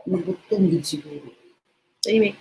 Nabutong din siguro. Tahimik.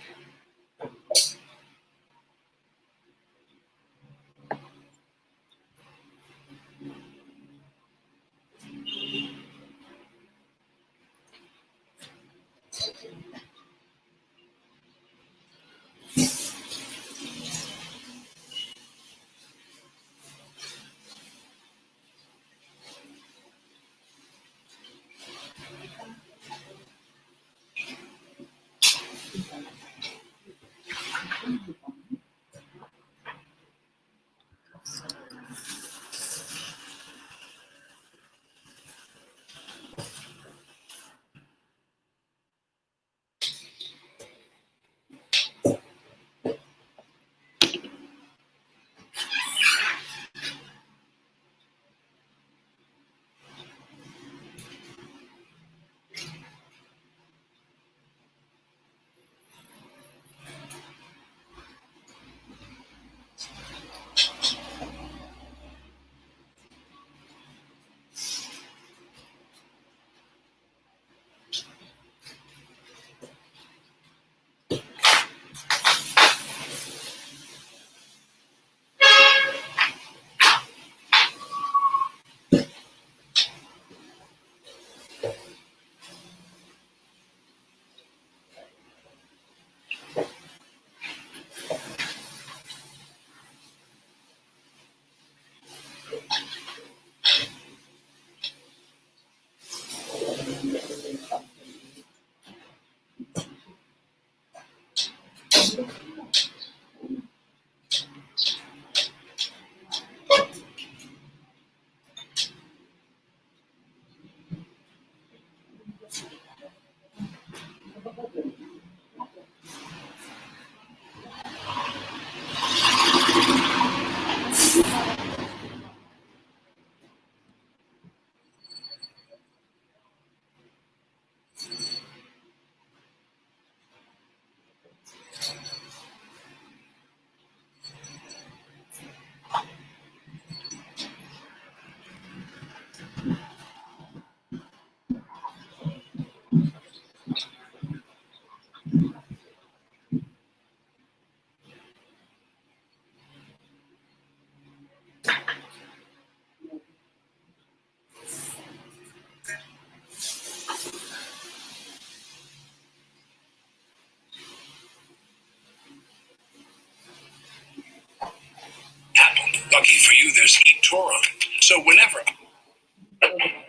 Lucky for you, there's eToro. So whenever...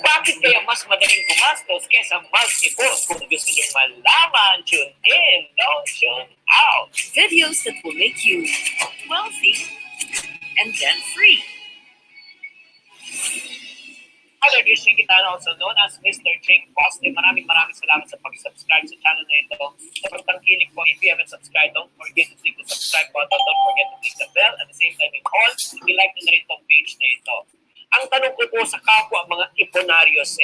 Bakit kaya mas madaling gumastos kesa mag-ipon? Kung gusto nyo malaman, tune in, don't tune out. Videos that will make you wealthy and debt-free. Hello, dear Chinkee, also known as Mr. Chink Positive. Maraming salamat sa pag-subscribe sa channel na ito. Sa pagtangkilik po, if you haven't subscribed, don't forget to click the subscribe button. Don't forget to click the bell. At the same time, i-all, i-like na rin itong page na ito. Ang tanong ko po sa kapwa mga iponaryos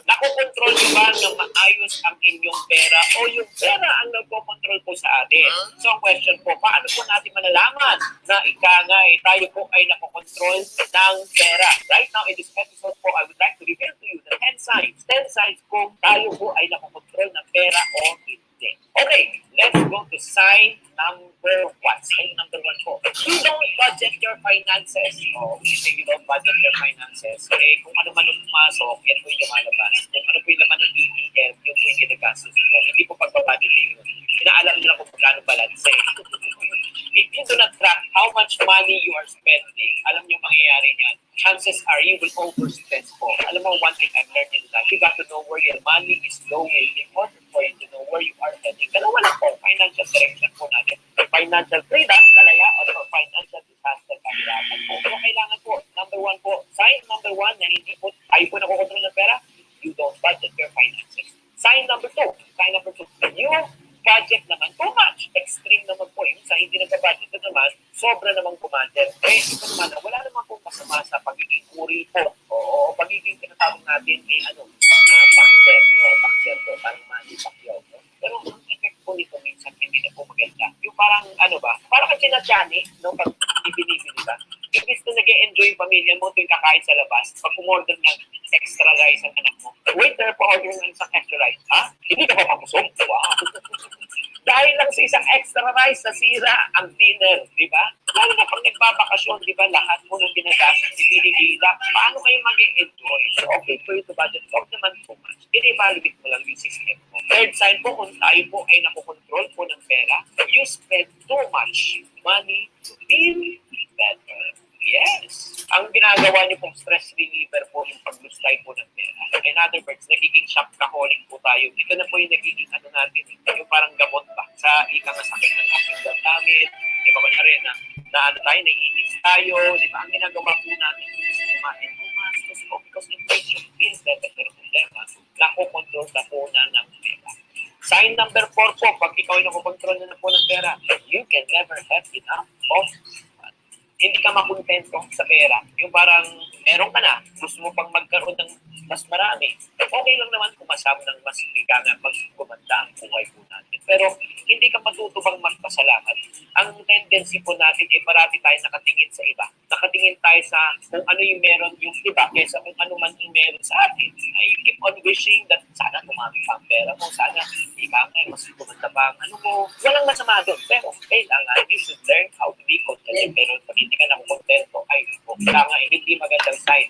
nakokontrol nyo ba ng maayos ang inyong pera o yung pera ang nagkokontrol po sa atin? So ang question po, paano po natin malalaman na tayo po ay nakokontrol ng pera? Right now in this episode po, I would like to reveal to you the 10 signs kung tayo po ay nakokontrol ng pera o hindi. Okay, let's go to sign number 1. Sign number 1 po. You don't budget your finances. When you say you don't budget your finances, kung ano man yung pumasok, yan po yung lumalabas. Kung ano po yung laman ng ATM, yung po yung ginagastos po. Hindi po pagbabudgeting yun. Inaalam nila kung kano balance If you do not track how much money you are spending, alam niyo mangyayari niyan. Chances are you will overspend po. Alam mo, one thing I've learned in life, you got to know where your money is going in order for you to know where you are heading. Dalawa lang po, financial direction po natin. Financial freedom, kalayaan, or financial disaster, kahirapan po. Pero kailangan po, number 1 po, sign number 1 na hindi po, ayaw po nakukontrol ng pera, you don't budget your finances. Sign number 2, you budget naman too much. Extreme naman po yun. Sa hindi nagka-budget na naman, sobra namang budget. Ito naman, wala naman po masama sa pagiging uri po. O pagiging tinatawag natin pakser. Pakser po, parang mani-pakyaw. Pero ang effect po nito minsan hindi na po maganda. Yung parang, parang kang sinatyani, pag ibinibili ka. Imbis na nag-e-enjoy yung pamilya mo tuwing kakain sa labas, pag umorder ng extra rice ang anak mo, Waiter, pa-order ng isang extra rice. Ha? Hindi ka pa papusog? Wow! Dahil lang sa isang extra rice, nasira ang dinner, di ba? Lalo na pag nagbabakasyon, di ba, lahat mo nang ginagastos, binibila, paano kayo mag-enjoy? So, okay, for you to budget, huwag naman too much. I-evaluate mo lang yung system mo. Third sign po, kung tayo po ay nakokontrol po ng pera, you spend too much money to feel better. Yes. Ang ginagawa niyo pong stress reliever po yung pag-lustay po ng pera. In other words, nagiging shopaholic po tayo. Ito na po yung nagiging ano natin, yung parang gamot ba sa ikang sakit ng ating damdamin. Di ba ba na rin na ano tayo, naiinis tayo. Di ba ang ginagawa po natin is kumain, gumastos po because inflation feels better. Pero problema, nakokontrol na po na ng pera. Sign number 4 po, pag ikaw ay nakokontrol na po ng pera, you can never have enough of hindi ka makontento sa pera. Yung parang meron ka na, gusto mo pang magkaroon ng mas marami. Okay lang naman kung masama ng mas bigangan pag gumanda ang buhay po natin. Pero hindi ka matutubang magpasalamat. Ang tendency po natin ay parati tayo nakatingin sa iba. Nakatingin tayo sa kung ano yung meron yung iba kaysa kung ano man yung meron sa atin. I keep on wishing that sana tumami pa ang pera mo, sana bigangan, mas gumanda pa ang ano mo. Walang masama doon. Pero kailangan you should learn how to be content. Pero pag hindi ka nakokontento, ay kailangan hindi magandang sign.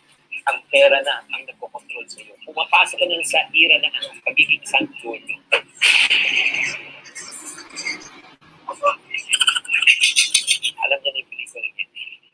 Ang pera na ang nagkocontrol sa iyo. Pumapasok ka na sa era ng pagiging santuyo. Alam niya na yung pelikula niya.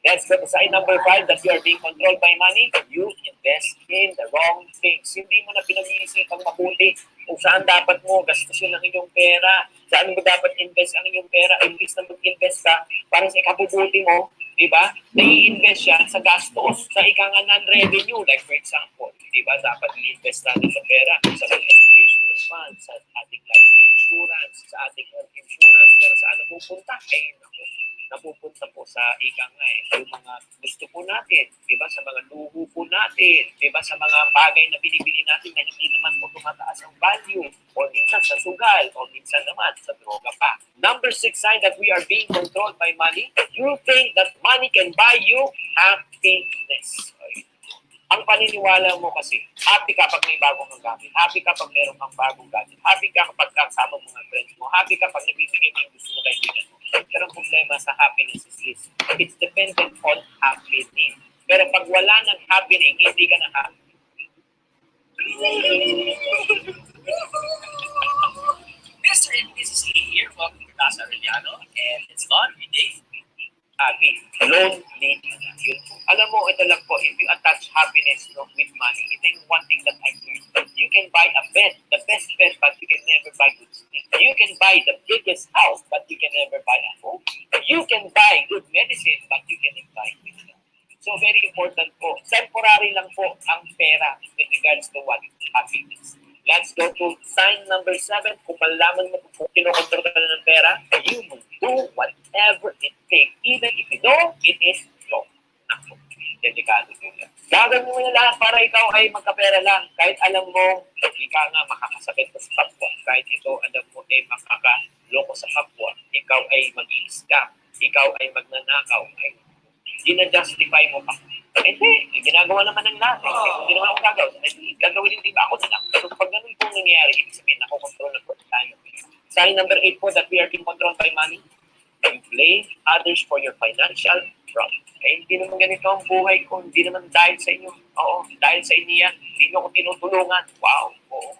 Let's go to sign number 5 that you are being controlled by money. You invest in the wrong things. Hindi mo na pinag-iisipang mabuti kung saan dapat mo gastusin ang inyong pera. Saan mo dapat invest ang inyong pera. Imbis na mag-invest ka para sa ikabubuti mo, di ba? Nai-invest yan sa gastos, sa ikang non-revenue. Like for example, di ba? Dapat i-invest natin sa pera, sa mga educational funds, sa ating life insurance, sa ating health insurance. Pero saan napupunta? Ay, napupunta po sa yung mga gusto po natin, di ba? Sa mga luho po natin, di ba? Sa mga bagay na binibili natin na hindi naman po tumataas ang value, o minsan sa sugal, o minsan naman sa droga pa. Number 6 sign that we are being controlled by money, you think that money can buy you happiness. Okay. Ang paniniwala mo kasi, happy ka pag may bagong gamit, happy ka pag meron kang bagong gadget, happy ka kapag kasama mga friends mo, happy ka pag nabibigay mo yung gusto mo kaibigan mo. Pero ang problema sa happiness is this, it's dependent on happening. Pero pag wala ng happening, hindi ka na happy. Mr. and Mrs. Lee here. Welcome to Casa Arellano. And it's laundry day. Happy, lonely. Yun. Alam mo, ito lang po, if you attach happiness with money, ito yung one thing that I learned. You can buy a bed, the best bed, but you can never buy good sleep. You can buy the biggest house, but you can never buy a home. You can buy good medicine, but you cannot buy wisdom. So very important po. Temporary lang po ang pera with regards to what? Happiness. Let's go to sign number 7. Kung malaman mo kung kinokontrol ka na ng pera, you will do whatever it takes. Even if you know it is wrong. Ako, delikado yun. Gagawin mo na lahat para ikaw ay magkapera lang. Kahit alam mo, ikaw nga makakasakit sa kapwa. Kahit ito, alam mo, ay makakaloko sa kapwa. Ikaw ay mag-i-scam. Ikaw ay magnanakaw. Ay, ginajustify mo pa. Hindi, ginagawa naman ng lahat. Hindi naman ako gagawin. Gagawin hindi ba ako na lang. So pag ganun po nangyayari, ibig sabihin, nakokontrol na po tayo. Sign number 8 po that we are being controlled by money. You blame others for your financial problem. Eh, hindi naman ganito ang buhay ko. Hindi naman dahil sa inyo. Oo, dahil sa inyo yan. Hindi nyo ako tinutulungan. Wow, oo.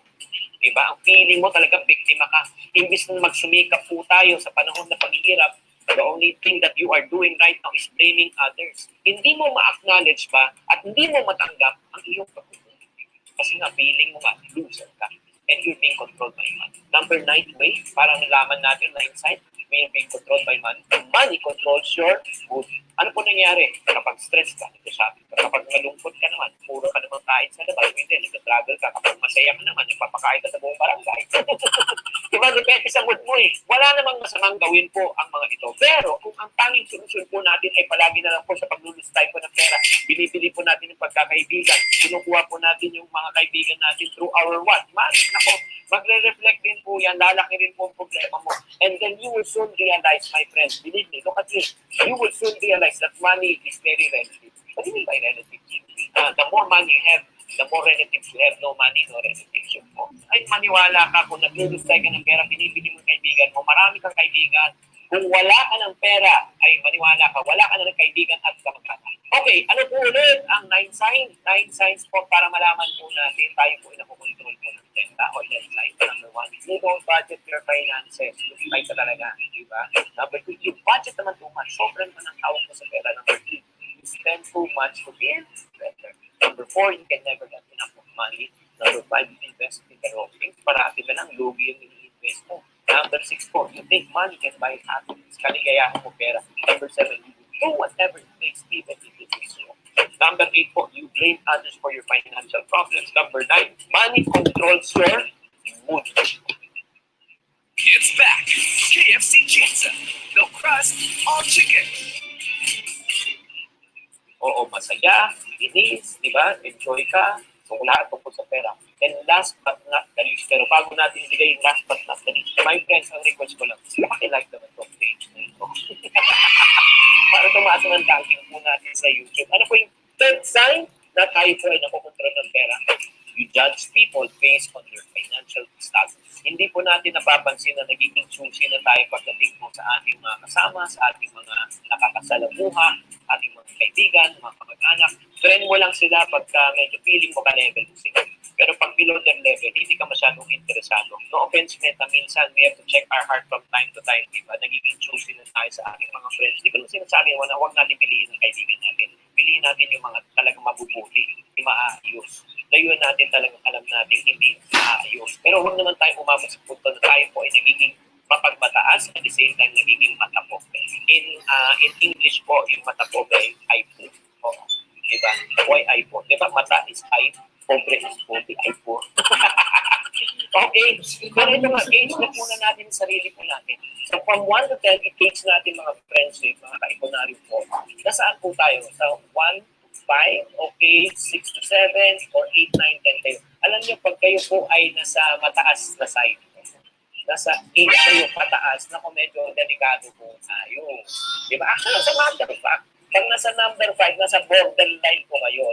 Diba? Ang feeling mo talaga biktima ka. Imbis na magsumikap po tayo sa panahon na paghihirap, the only thing that you are doing right now is blaming others. Hindi mo ma-acknowledge ba at hindi mo matanggap ang iyong pagkukulang. Kasi nga, feeling mo nga, loser ka. And you're being controlled by money. Number 9 way, para nalaman natin na insight, we are being controlled by money. Money controls your mood. Ano po nangyari? Kapag stress ka, nagsasabi ka. Kapag malungkot ka naman, puro ka naman kain sa labas. Hindi, nag-travel ka. Kapag masaya ka naman, nagpapakain ka sa buong barangay. Diba, depende sa mood mo eh. Wala namang masamang gawin po ang mga ito. Pero kung ang tanging solusyon po natin ay palagi na lang po sa paglulustay po ng pera, binibili po natin yung pagkakaibigan, kinukuha po natin yung mga kaibigan natin through our what? Nako, magre-reflect din po yan, lalaki rin po ang problema mo. And then you will soon realize, my friends, believe me, look at this, you will soon realize that money is very relative. What do you mean by relative? The more money you have, The more relatives you have, no money, no relatives mo. Ay, maniwala ka kung naglulus tayo ka ng pera, binibili mo yung kaibigan mo, marami kang kaibigan. Kung wala ka ng pera, ay maniwala ka, wala ka na ng kaibigan at kamag-anak. Okay, ano po ulit ang 9 signs? 9 signs po para malaman po natin tayo po ay nakukontrol po ng renta o deadline. Number 1, you don't budget your finances. Lustay ka talaga, di ba? Number 2, you budget naman too much. Sobrang naman ang tawag mo sa pera. Number 3, you spend too much to feel better. Number 4, you can never get enough of money. Number 5, you invest in the wrong things. Parati ka lang, lugi yung ini-invest mo. Number 6 po, you think money can buy happiness. Kaligayahan mo pera. Number 7, you do whatever it takes even if it is wrong. Number 8 po, you blame others for your financial problems. Number 9, money controls your mood. It's back. KFC Pizza. No crust, all chicken. Oo, masaya, inis, di ba? Enjoy ka. So, lahat tungkol sa pera. And last but not the least, pero bago natin ibigay yung last but not the least, my friends, ang request ko lang, pakilike naman itong page na ito. Para tumaas naman ranking po natin sa YouTube. Ano po yung third sign na tayo po ay nakokontrol ng pera? You judge people based on their financial status. Hindi po natin napapansin na nagiging susi na tayo pagdating po sa ating mga kasama, sa ating mga nakakasalamuha, ating mga kaibigan, mga kamag-anak. Friend mo lang sila pagka medyo feeling mo ka-level mo sila. Pero pag below their level, hindi ka masyadong interesado. No offense, Meta, minsan we have to check our heart from time to time. Diba? Nagiging choosy na tayo sa ating mga friends. Di ko lang sinasabi na huwag natin piliin ang kaibigan natin. Piliin natin yung mga talagang mabubuti, yung maayos. Layuan natin talagang alam natin hindi maayos. Pero huwag naman tayo umabot sa punto na tayo po ay nagiging mapagmataas at the same time nagiging matapok. In English po, yung matapok ay po. Oh, diba? Why ay po? Diba? Mata is ay, pobre is pobre, ay po. Okay? Pero ito nga, gauge na muna natin sarili po natin. So from 1 to 10, i-gauge natin mga friendship, mga ka-econary po. Nasaan po tayo? Sa 1, 5, okay, 6 to 7, or 8, 9, 10 kayo. Alam niyo, pag kayo po ay nasa mataas na side, nasa 8 kayo pataas, na kung medyo delikado po tayo. Diba? Actually, sa matter of fact, pag nasa number 5, nasa borderline po kayo,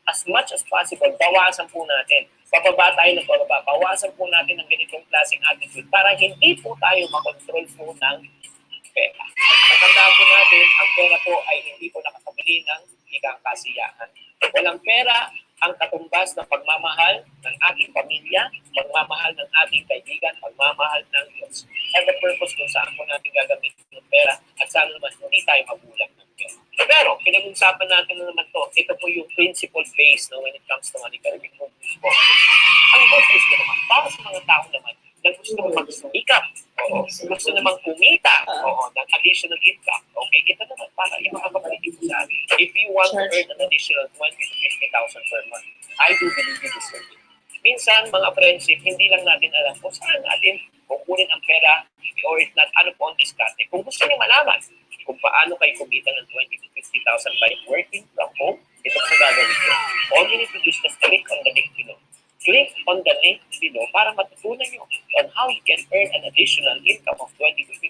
as much as possible, bawasan po natin. Pababa tayo ng pababa. Bawasan po natin ang ganitong klaseng attitude para hindi po tayo makontrol po ng pera. Matandaan po natin, ang pera po ay hindi po nakakabili ng ikang kasiyahan. Walang pera ang katumbas ng pagmamahal ng ating pamilya, pagmamahal ng ating kaibigan, pagmamahal ng Diyos. And the purpose kung saan po natin gagamitin ng pera at saan naman hindi tayo magulang ng pera. Pero, pinag-usapan natin na naman to, ito po yung principle base when it comes to money. Pero yung focus po. Ang focus ko naman, para sa mga tao naman, na gusto mag-sumikap, gusto namang kumita, ng additional income. Okay, ito naman para yung mga kapatid sa akin. If you want to earn an additional 20 to 50,000 per month, I do believe you deserve it. Minsan, mga friendship, hindi lang natin alam kung saan natin kukunin ang pera or if not, ano po ang diskarte. Kung gusto niyo malaman kung paano kayo kumita ng 20 to 50,000 by working from home, ito po gagawin ko. All you need to do is just click on the link below. Click on the link below para matutunan nyo on how you can earn an additional income of 20 to 50,000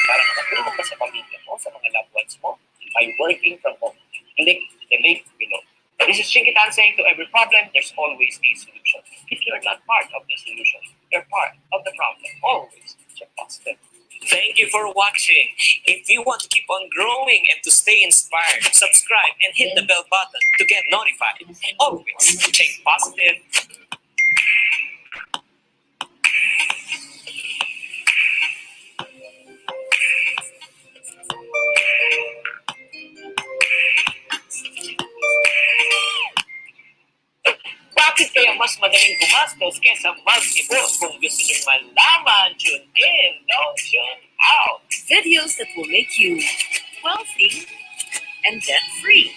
para makatulong ka sa pamilya mo, sa mga loved ones mo, by working from home. Click the link below. This is Chinkee saying to every problem, there's always a solution. If you're not part of the solution, you're part of the problem. Always check positive. Thank you for watching. If you want to keep on growing and to stay inspired, subscribe and hit the bell button to get notified. Always think positive. Bakit kaya mas madaling gumastos kesa mag-ipon? Kung gusto nyo malaman, tune in, don't tune out. Videos that will make you wealthy and debt-free.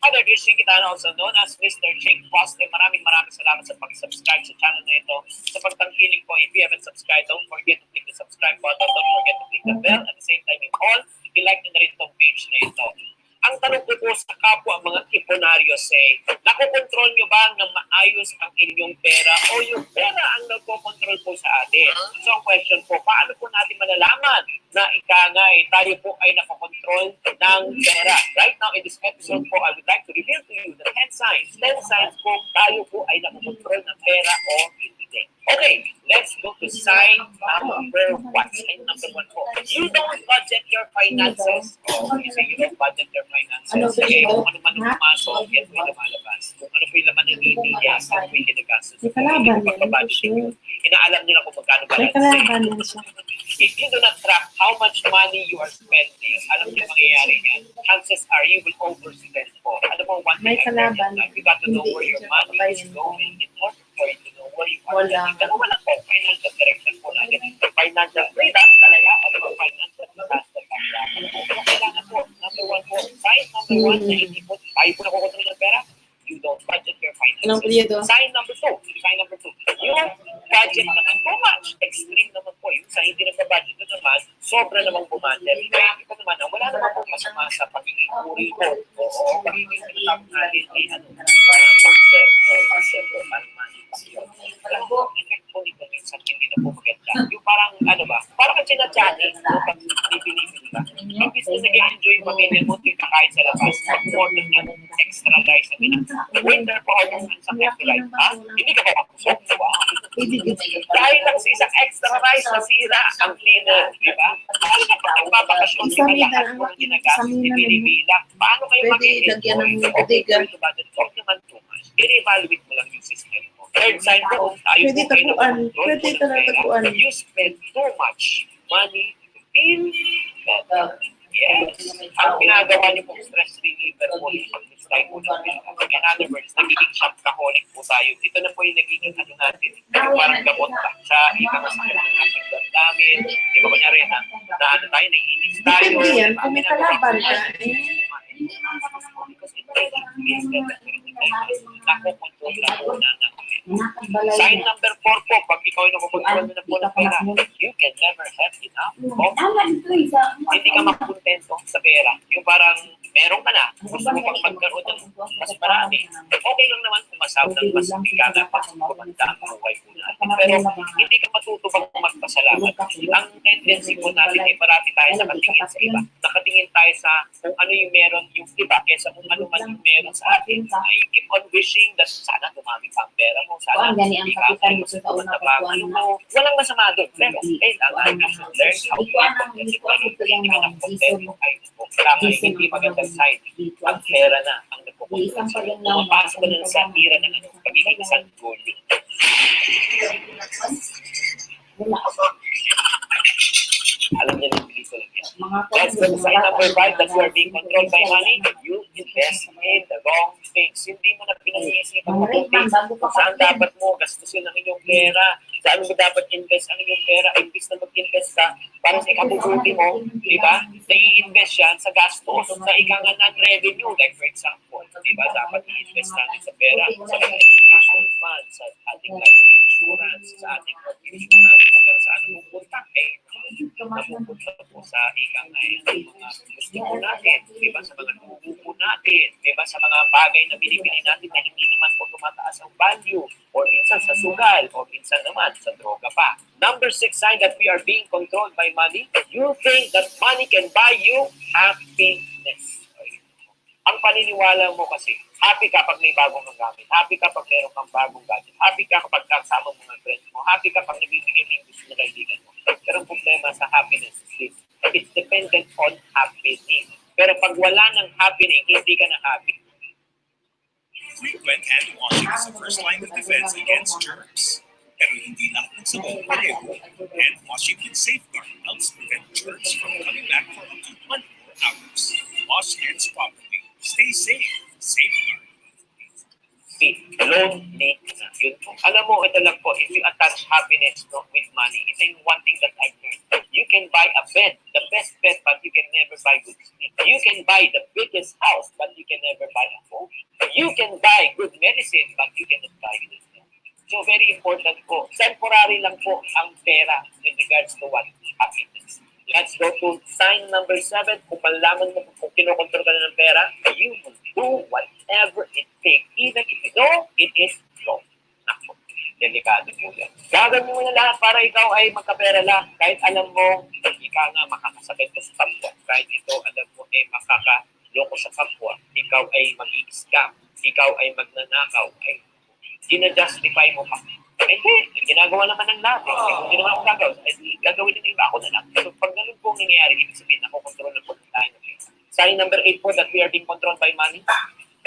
Other guys, kita na also known as Mr. Chink Poste. Maraming salamat sa pag-subscribe sa channel na ito. Sa pagtangkilik po, if you haven't subscribed, don't forget to click the subscribe button. Don't forget to click the bell. At the same time, in all, i-like nyo na rin itong page na ito. Ang tanong ko po sa kapwa mga iponaryo say, nakokontrol nyo ba na maayos ang inyong pera o yung pera ang nagkocontrol po sa atin? So ang question po, paano po natin malalaman na tayo po ay nakokontrol ng pera? Right now in this episode po, I would like to reveal to you the 10 signs. 10 signs po tayo po ay nakokontrol ng pera o hindi. Okay, let's go to sign number 1. Sign number 1 po. You don't budget your finances. You say you don't budget your finances. Okay, kung ano man ang pumasok, yan po yung lumalabas. Kung ano po yung laman ng hindi, yan po yung ginagastos. Hindi po pagpabudgeting yun. Inaalam nila kung magkano balance. If you do not track how much money you are spending, alam niyo mangyayari yan. Chances are you will overspend po. Alam mo, one thing I learned in life, you got to know where your money is going in order for you to know where you are going. Dalawa lang po, financial direction po natin. Financial freedom, talaya, o naman financial disaster. Kung kailangan po, number 1 po, sign number 1 na hindi po, tayo po nakukontrol ng pera, you don't budget your finances. Sign number 2, you budget naman too much. Extreme naman po, yung sa hindi nagpa-budget na naman, sobra namang bumudget. Kaya ito naman, wala naman po masama sa pagiging uri ko. Oo, pagiging pinatapos natin concept o parang money passion. Alam mo, effect po nito minsan hindi na po maganda. Yung parang, parang kang sinadyanin, pag bibili ba? Imbis na nag-enjoy yung pamilya mo, ito yung kakain sa labas, order ng extra rice na pinag. Winter po, order ng sa extra rice, ha? Hindi ka ba makusok? Dahil lang sa isang extra rice, nasira ang dinner, di ba? Paano na pa magpapakasyon, di ba lahat mo ang ginagastos, binibilang? Paano kayo mag-enjoy? Okay, to budget, huwag naman too much. I-evaluate mo lang yung system mo. Third sign po, tayo po kayo na you spend too much money in better. Yes. Ang ginagawa niyo pong stress reliever po yung pag-distract po ng pera. In other words, nagiging shopaholic po tayo. Ito na po yung nagiging natin. Yung parang gamot ba sa ikakasakit ng ating damdamin. Di ba kunyari na tayo, naiinis tayo. Depende yan, kung may kalaban ka. Because it really is nakokontrol na po na natin. Sign number 4 po, pag ikaw ay nakokontrol na po ng pera, you can never have enough. Hindi ka makontento sa pera. Yung parang meron ka na, gusto mo pang magkaroon ng mas marami. Okay lang naman kung masaw ng mas bigana pa kumanda ang buhay po natin. Pero hindi ka matutubang magpasalamat. Ang tendency po natin ay parati tayo nakatingin sa iba. Nakatingin tayo sa kung ano yung meron yung iba kesa kung ano man yung meron sa atin. I keep on wishing that sana dumami pa ang pera mo. Sana hindi ka mas kumanda pa. Walang masama doon. Pero kailangan you should learn how to live. Kasi kung ano hindi ka nakontento ay kailangan hindi magandang sign. Ang pera na ang nagpupunta sa iyo. Pumapasok ka na sa tira ng pagiging sanggol. Alam niyo yung pelikula niya. That's the sign number 5 that you are being controlled by money. You invest in the wrong things. Hindi mo na pinag-iisipan kung saan dapat mo gastusin ang inyong pera. Saan mo dapat invest ang inyong pera. Imbis na mag-invest ka para sa ikabubuti mo, di ba? Nai-invest yan sa gastos, sa ikanganan revenue. Like for example, di ba? Dapat i-invest natin sa pera, sa education fund, sa ating life insurance, sa ating health insurance. Pero saan pupunta? Napupunta po sa mga gusto po natin, di ba? Sa mga tubo po natin, di ba? Sa mga bagay na binibili natin na hindi naman po tumataas ang value, or minsan sa sugal, o minsan naman sa droga pa. Number 6 sign that we are being controlled by money, you think that money can buy you happiness. Ang paniniwala mo kasi, happy ka pag may bagong gamit, happy ka pag meron kang bagong gadget, happy ka kapag kasama mo ng friends mo, happy ka pag nabibigyan mo yung gusto na kaibigan mo. Pero ang problema sa happiness is it's dependent on happening. Pero pag wala ng happening, hindi ka na happy. Frequent hand washing is the first line of defense against germs. Pero hindi lang ng sabon pareho. Hand washing with Safeguard helps prevent germs from coming back for up to 24 hours. Wash hands properly. Stay safe. Safeguard. Lonely na. Yun po. Alam mo, ito lang po, if you attach happiness with money, ito yung one thing that I've learned. You can buy a bed, the best bed, but you can never buy good sleep. You can buy the biggest house, but you can never buy a home. You can buy good medicine, but you cannot buy good health. So very important po. Temporary lang po ang pera with regards to what? Happiness. Let's go to sign number 7. Kung malaman mo kung kinokontrol ka na ng pera, you will do whatever it takes, even if you know it is wrong. Nako, delikado po yan. Gagawin mo na lahat para ikaw ay magkapera lang. Kahit alam mo, ikaw nga makakasakit ka sa kapwa. Kahit ito, alam mo, makakaloko sa kapwa. Ikaw ay mag-i-scam. Ikaw ay magnanakaw. Ay, ginajustify mo pa. Hindi, ginagawa naman ng lahat. Hindi naman ako gagawin. Gagawin din iba ako na lang. So, pag ganun po nangyayari, ibig sabihin ako control na po tayo. Sign number 8 po that we are being controlled by money.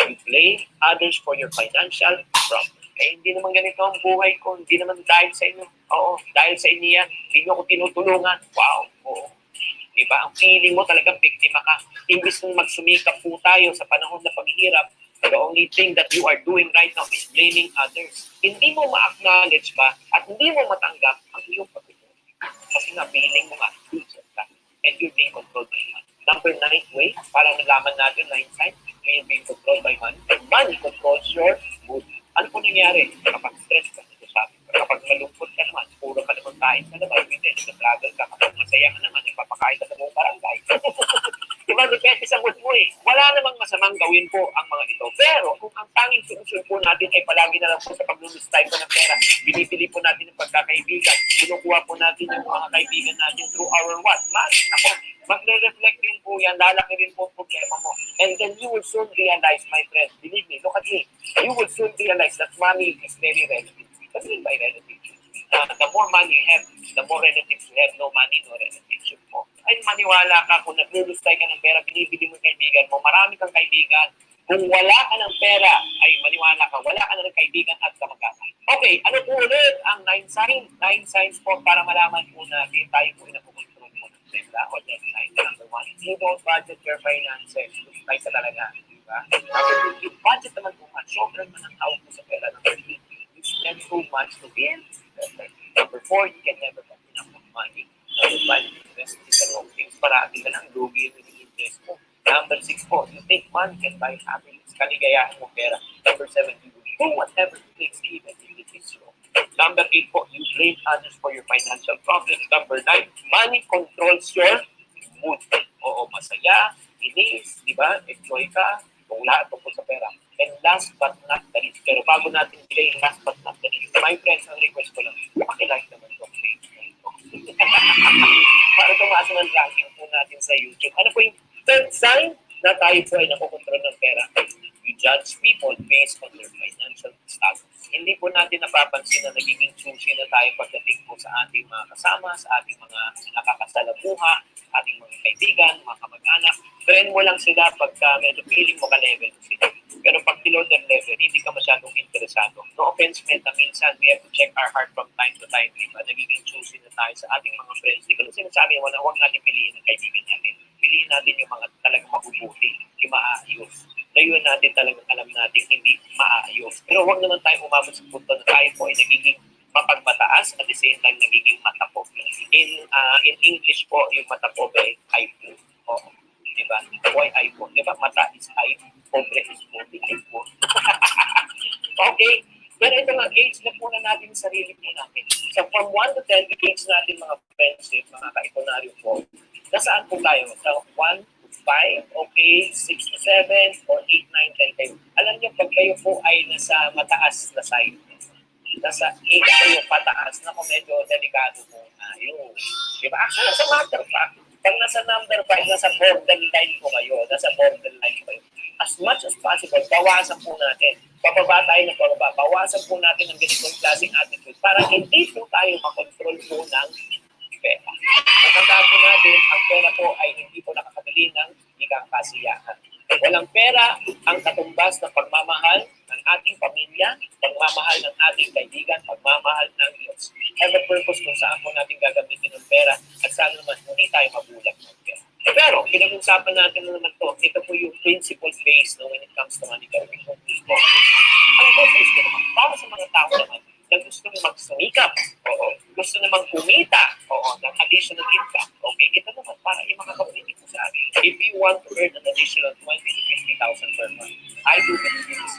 You blame others for your financial problem. Hindi naman ganito ang buhay ko. Hindi naman dahil sa inyo. Oo, dahil sa inyo yan. Hindi nyo ako tinutulungan. Wow, oo. Diba? Ang feeling mo talagang biktima ka. Imbis nung magsumikap po tayo sa panahon na paghihirap, the only thing that you are doing right now is blaming others. Hindi mo ma-acknowledge ba at hindi mo matanggap ang iyong pagkakulang. Kasi nga, feeling mo nga, loser ka. And you're being controlled by money. Number 9 way, para nalaman natin, 9 sign, you're being controlled by money. And money controls your mood. Ano po nangyari? Kapag stress ka, kapag malungkot ka naman, puro ka naman kain ka naman, hindi, nag-travel ka, kapag masaya ka naman, nagpapakain ka sa buong barangay. Diba, depende sa mood mo eh. Wala namang masamang gawin po ang mga ito. Pero kung ang tanging solusyon po natin ay palagi na lang po sa paglulustay po ng pera, binipili po natin ng pagkakaibigan, kinukuha po natin yung mga kaibigan natin through our what? Magre-reflect din po yan, lalaki rin po ang problema mo. And then you will soon realize, my friend, believe me, look at me, you will soon realize that money is very relative. What do you mean by relative? The more money you have, the more relatives you have. No money, no relatives mo. Ay, maniwala ka, kung naglulustay ka ng pera, binibili mo yung kaibigan mo, marami kang kaibigan. Kung wala ka ng pera, ay maniwala ka, wala ka na ng kaibigan at kamag-anak. Okay, ano po ulit ang 9 signs? 9 signs po para malaman po natin tayo po inapukontrol mo ng pera o debt sign. Number 1, you don't budget your finances. Lustay ka talaga, di ba? Number 2, you budget naman po nga. Sobrang man ang hawak mo sa pera. Number 3, you spend too much to build. Number 4, you can never get enough of money. Number 5, you invest in the wrong things. Parati ka lang lugi yung invest mo. Number 6 po, you think money can buy happiness. Kaligayahan mo pera. Number 7, you do whatever it takes even if it is wrong. Number 8 po, you blame others for your financial problems. Number 9, money controls your mood. Oo, masaya, inis, di ba? Enjoy ka, kung lahat tungkol sa pera. And last but not the least, pero bago natin bilay last but not the least, my friends, ang request ko lang, pakilike naman itong page na ito. Para tumaas ng ranking po natin sa YouTube. Ano po yung third sign na tayo po ay nakukontrol ng pera? You judge people based on their financial status. Hindi po natin napapansin na nagiging susi na tayo pagdating po sa ating mga kasama, sa ating mga nakakasalamuha, ating mga kaibigan, mga kamag-anak. Friend mo lang sila pagka medyo feeling mo ka-level sila. Pero pag below their level, hindi ka masyadong interesado. No offense, Meta, minsan we have to check our heart from time to time. Diba? Nagiging susi na tayo sa ating mga friends. Hindi ko na sinasabi, huwag natin piliin ang kaibigan natin. Piliin natin yung mga talagang mabubuti, yung maayos. Layuan natin talagang alam natin hindi maayos. Pero huwag naman tayo umabot sa punto na tayo po ay nagiging mapagmataas at the same time nagiging matapo. In English po, yung matapo ay aipo. Oo. Diba? Why aipo? Diba? Mata is aipo. Pobre is pobre. Aipo. Okay. Pero ito nga, gauge na po na natin sarili po natin. So from 1 to 10, gauge natin mga friendship, mga kaipunaryo po. Nasaan po tayo? So 1 to 5, okay, 6 to 7, or 8, 9, 10 kayo. Alam niyo, pag kayo po ay nasa mataas na side, nasa 8 kayo pataas, na kung medyo delikado po tayo. Diba? Actually, as a matter of fact, pag nasa number 5, nasa borderline po kayo, nasa borderline po kayo. As much as possible, bawasan po natin. Pababa tayo ng pababa. Bawasan po natin ang ganitong klaseng attitude para hindi po tayo makontrol po ng pera. Ang tandaan po natin, ang pera po ay hindi po nakakabili ng ikang kasiyahan. Walang pera ang katumbas ng pagmamahal ng ating pamilya, pagmamahal ng ating kaibigan, pagmamahal ng Diyos. Have a purpose kung saan po natin gagamitin ng pera at saan naman hindi tayo mabulag ng pera. Pero, pinag-usapan natin na naman to, ito po yung principle base when it comes to money. Pero focus po. Ang focus ko naman, para sa mga tao naman, na gusto nang magsumikap, gusto namang kumita, ng additional income, okay, ito naman para yung makakapagiging ko sa akin. If you want to earn an additional 20 to 50,000 per month, I do believe in this.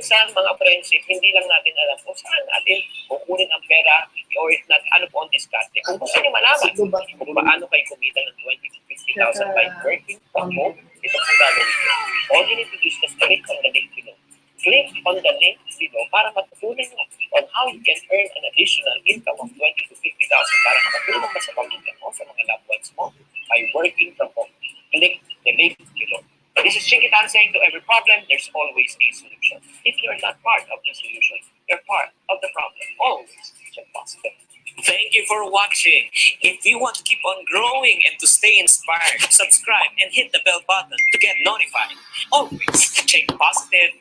minsan mga friendship, hindi lang natin alam kung saan natin kukunin ang pera or if not, ano po ang diskarte. Kung gusto niyo malaman kung paano kayo kumita ng 20 to 50,000 by working from home, ito ang gagawin niyo. All you need to do is just click on the link below. Click on the link below para matutunan niyo on how you can earn an additional income of 20 to 50,000 para makatulong ka sa pamilya mo, sa mga loved ones mo by working from home. Click the link below. This is Chinkee saying to every problem, there's always a solution. If you're not part of the solution, you're part of the problem. Always check positive. Thank you for watching. If you want to keep on growing and to stay inspired, subscribe and hit the bell button to get notified. Always check positive.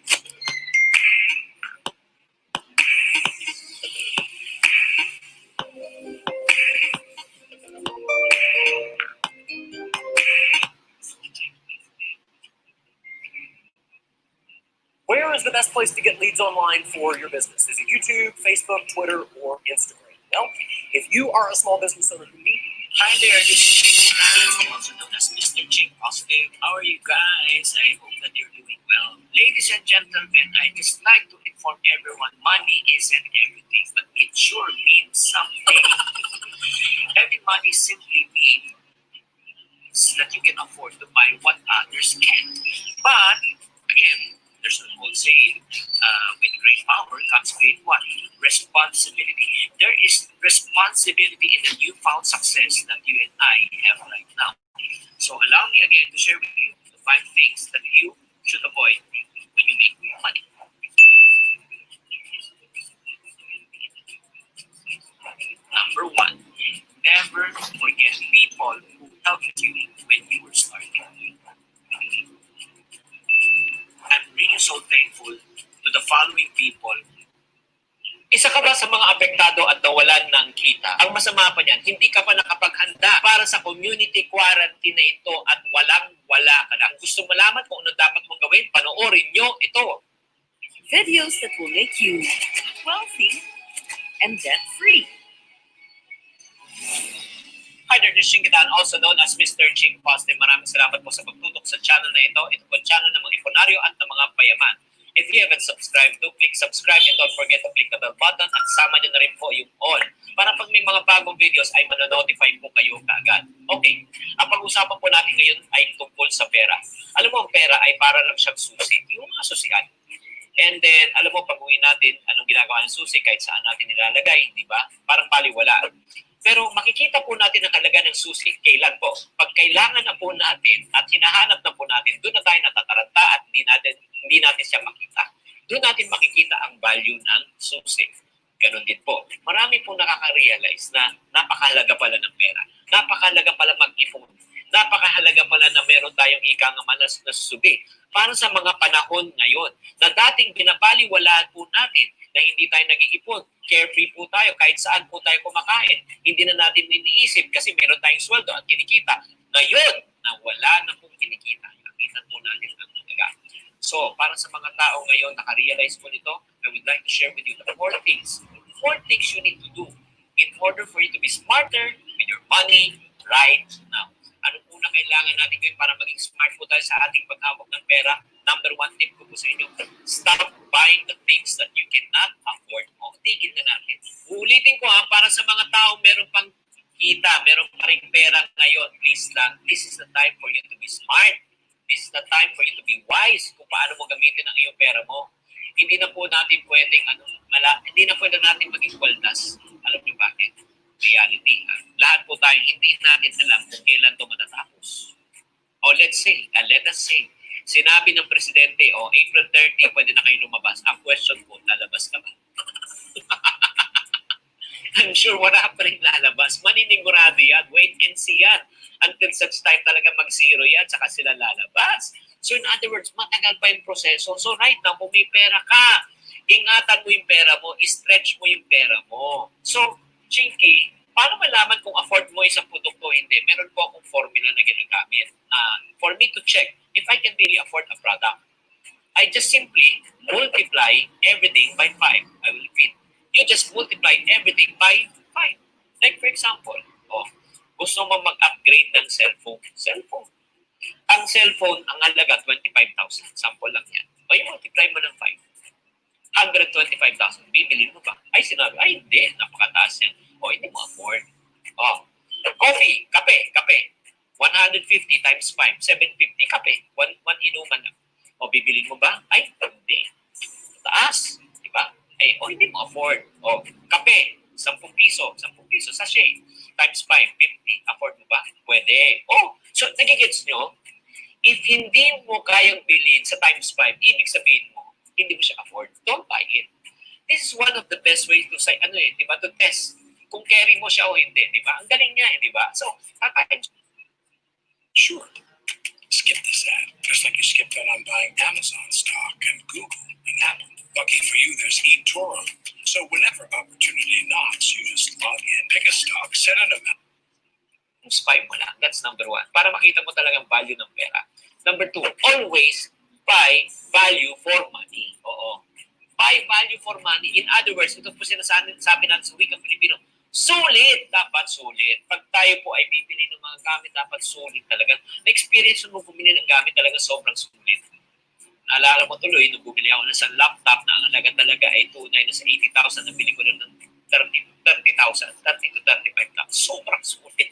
Where is the best place to get leads online for your business? Is it YouTube, Facebook, Twitter, or Instagram? Well, if you are a small business owner who needs Hi there, this is Chinkee, also known as Mr. Chinkee. How are you guys? I hope that you're doing well. Ladies and gentlemen, I just like to inform everyone, money isn't everything, but it sure means something. Having money simply means that you can afford to buy what others can't. But, again, there's an old saying, with great power comes great what? Responsibility. There is responsibility in the newfound success that you and I have right now. So allow me again to share with you the 5 things that you should avoid when you make money. Number 1, never forget people who helped you when you were starting. I'm really so thankful to the following people. Isa ka ba sa mga apektado at nawalan ng kita? Ang masama pa niyan, hindi ka pa nakapaghanda para sa community quarantine na ito at walang-wala ka na. Kung gusto malaman kung ano dapat mong gawin, panoorin nyo ito. Videos that will make you wealthy and debt-free. Hi there, this is Chinkee, also known as Mr. Chink Positive. Maraming salamat po sa pagtutok sa channel na ito. Ito po channel ng mga iponaryo at ng mga payaman. If you haven't subscribed, do click subscribe and don't forget to click the bell button at sama nyo na rin po yung all. Para pag may mga bagong videos ay manonotify po kayo kaagad. Okay, ang pag-usapan po natin ngayon ay tungkol sa pera. Alam mo, ang pera ay para lang siyang susi, yung mga susian. And then, alam mo, pag-uwi natin, anong ginagawa ng susi kahit saan natin nilalagay, di ba? Parang baliwala. Pero makikita po natin ang halaga ng susi. Kailan po? Pag kailangan na po natin at hinahanap na po natin, doon na tayo natataranta at hindi natin siya makita. Doon natin makikita ang value ng susi. Ganon din po. Marami po nakaka-realize na napakahalaga pala ng pera. Napakahalaga pala mag-ipon. Napakahalaga pala na meron tayong ikang manas na subi. Para sa mga panahon ngayon na dating binabaliwalaan po natin na hindi tayo nag-iipon, carefree po tayo, kahit saan po tayo kumakain. Hindi na natin iniisip kasi meron tayong sweldo at kinikita. Ngayon, na wala na pong kinikita, nakita po natin ang nalaga. So, para sa mga tao ngayon, nakarealize po nito, I would like to share with you the 4 things. 4 things you need to do in order for you to be smarter with your money right now. Ano po na kailangan natin gawin para maging smart po tayo sa ating paghawak ng pera? Number 1 tip ko po sa inyo, stop buying the things that you cannot afford. O, tigil na natin. Uulitin ko para sa mga tao meron pang kita, meron pa rin pera ngayon, please lang, this is the time for you to be smart. This is the time for you to be wise kung paano mo gamitin ang iyong pera mo. Hindi na po natin pwedeng, hindi na pwede natin maging kwaldas. Alam niyo bakit? Reality. Lahat po tayo, hindi natin alam kung kailan ito matatapos. O let us say, sinabi ng presidente, April 30, pwede na kayo lumabas. Ang question po, lalabas ka ba? I'm sure wala pa rin lalabas. Maninigurado yan. Wait and see yan. Until such time talaga mag-zero yan, saka sila lalabas. So in other words, matagal pa yung proseso. So right now, kung may pera ka, ingatan mo yung pera mo, stretch mo yung pera mo. So, Chinkee, paano malaman kung afford mo isang produkto o hindi? Meron po akong formula na ginagamit. For me to check if I can really afford a product, I just simply multiply everything by 5. I will repeat. You just multiply everything by 5. Like for example, gusto mo mag-upgrade ng cellphone. Ang cellphone, ang halaga 25,000. Sample lang yan. O yung multiply mo ng 5. 125,000. Bibili mo ba? Ay, sinabi, ay, hindi. Napakataas yan. O, hindi mo afford. O, coffee, kape. 150 times 5, 750. Kape. One inuman lang. O, bibili mo ba? Ay, hindi. Taas. Diba? Ay, o, hindi mo afford. O, kape. 10 piso. 10 piso. Sachet. Times 5, 50. Afford mo ba? Pwede. Oh, so, nagigets nyo? If hindi mo kayang bilhin sa times 5, ibig sabihin mo, hindi mo siya afford. Don't buy it. This is one of the best ways to say, di ba, to test kung carry mo siya o hindi, di ba? Ang galing niya, di ba? So, kakain. Sure. Skip this ad, just like you skipped out on buying Amazon stock and Google and Apple. Lucky for you, there's eToro. So whenever opportunity knocks, you just log in, pick a stock, set an amount. Spy mo lang. That's number 1. Para makita mo talagang value ng pera. Number 2, always buy value for money. Oo. Buy value for money. In other words, ito po sinasabi natin sa wikang Pilipino, sulit. Dapat sulit. Pag tayo po ay bibili ng mga gamit, dapat sulit talaga. Na-experience mo bumili ng gamit talaga sobrang sulit. Naalala mo tuloy, nung bumili ako ng isang laptop na ang halaga talaga ay tunay na sa 80,000, nabili ko lang ng 30,000, 30 to 35,000. Sobrang sulit.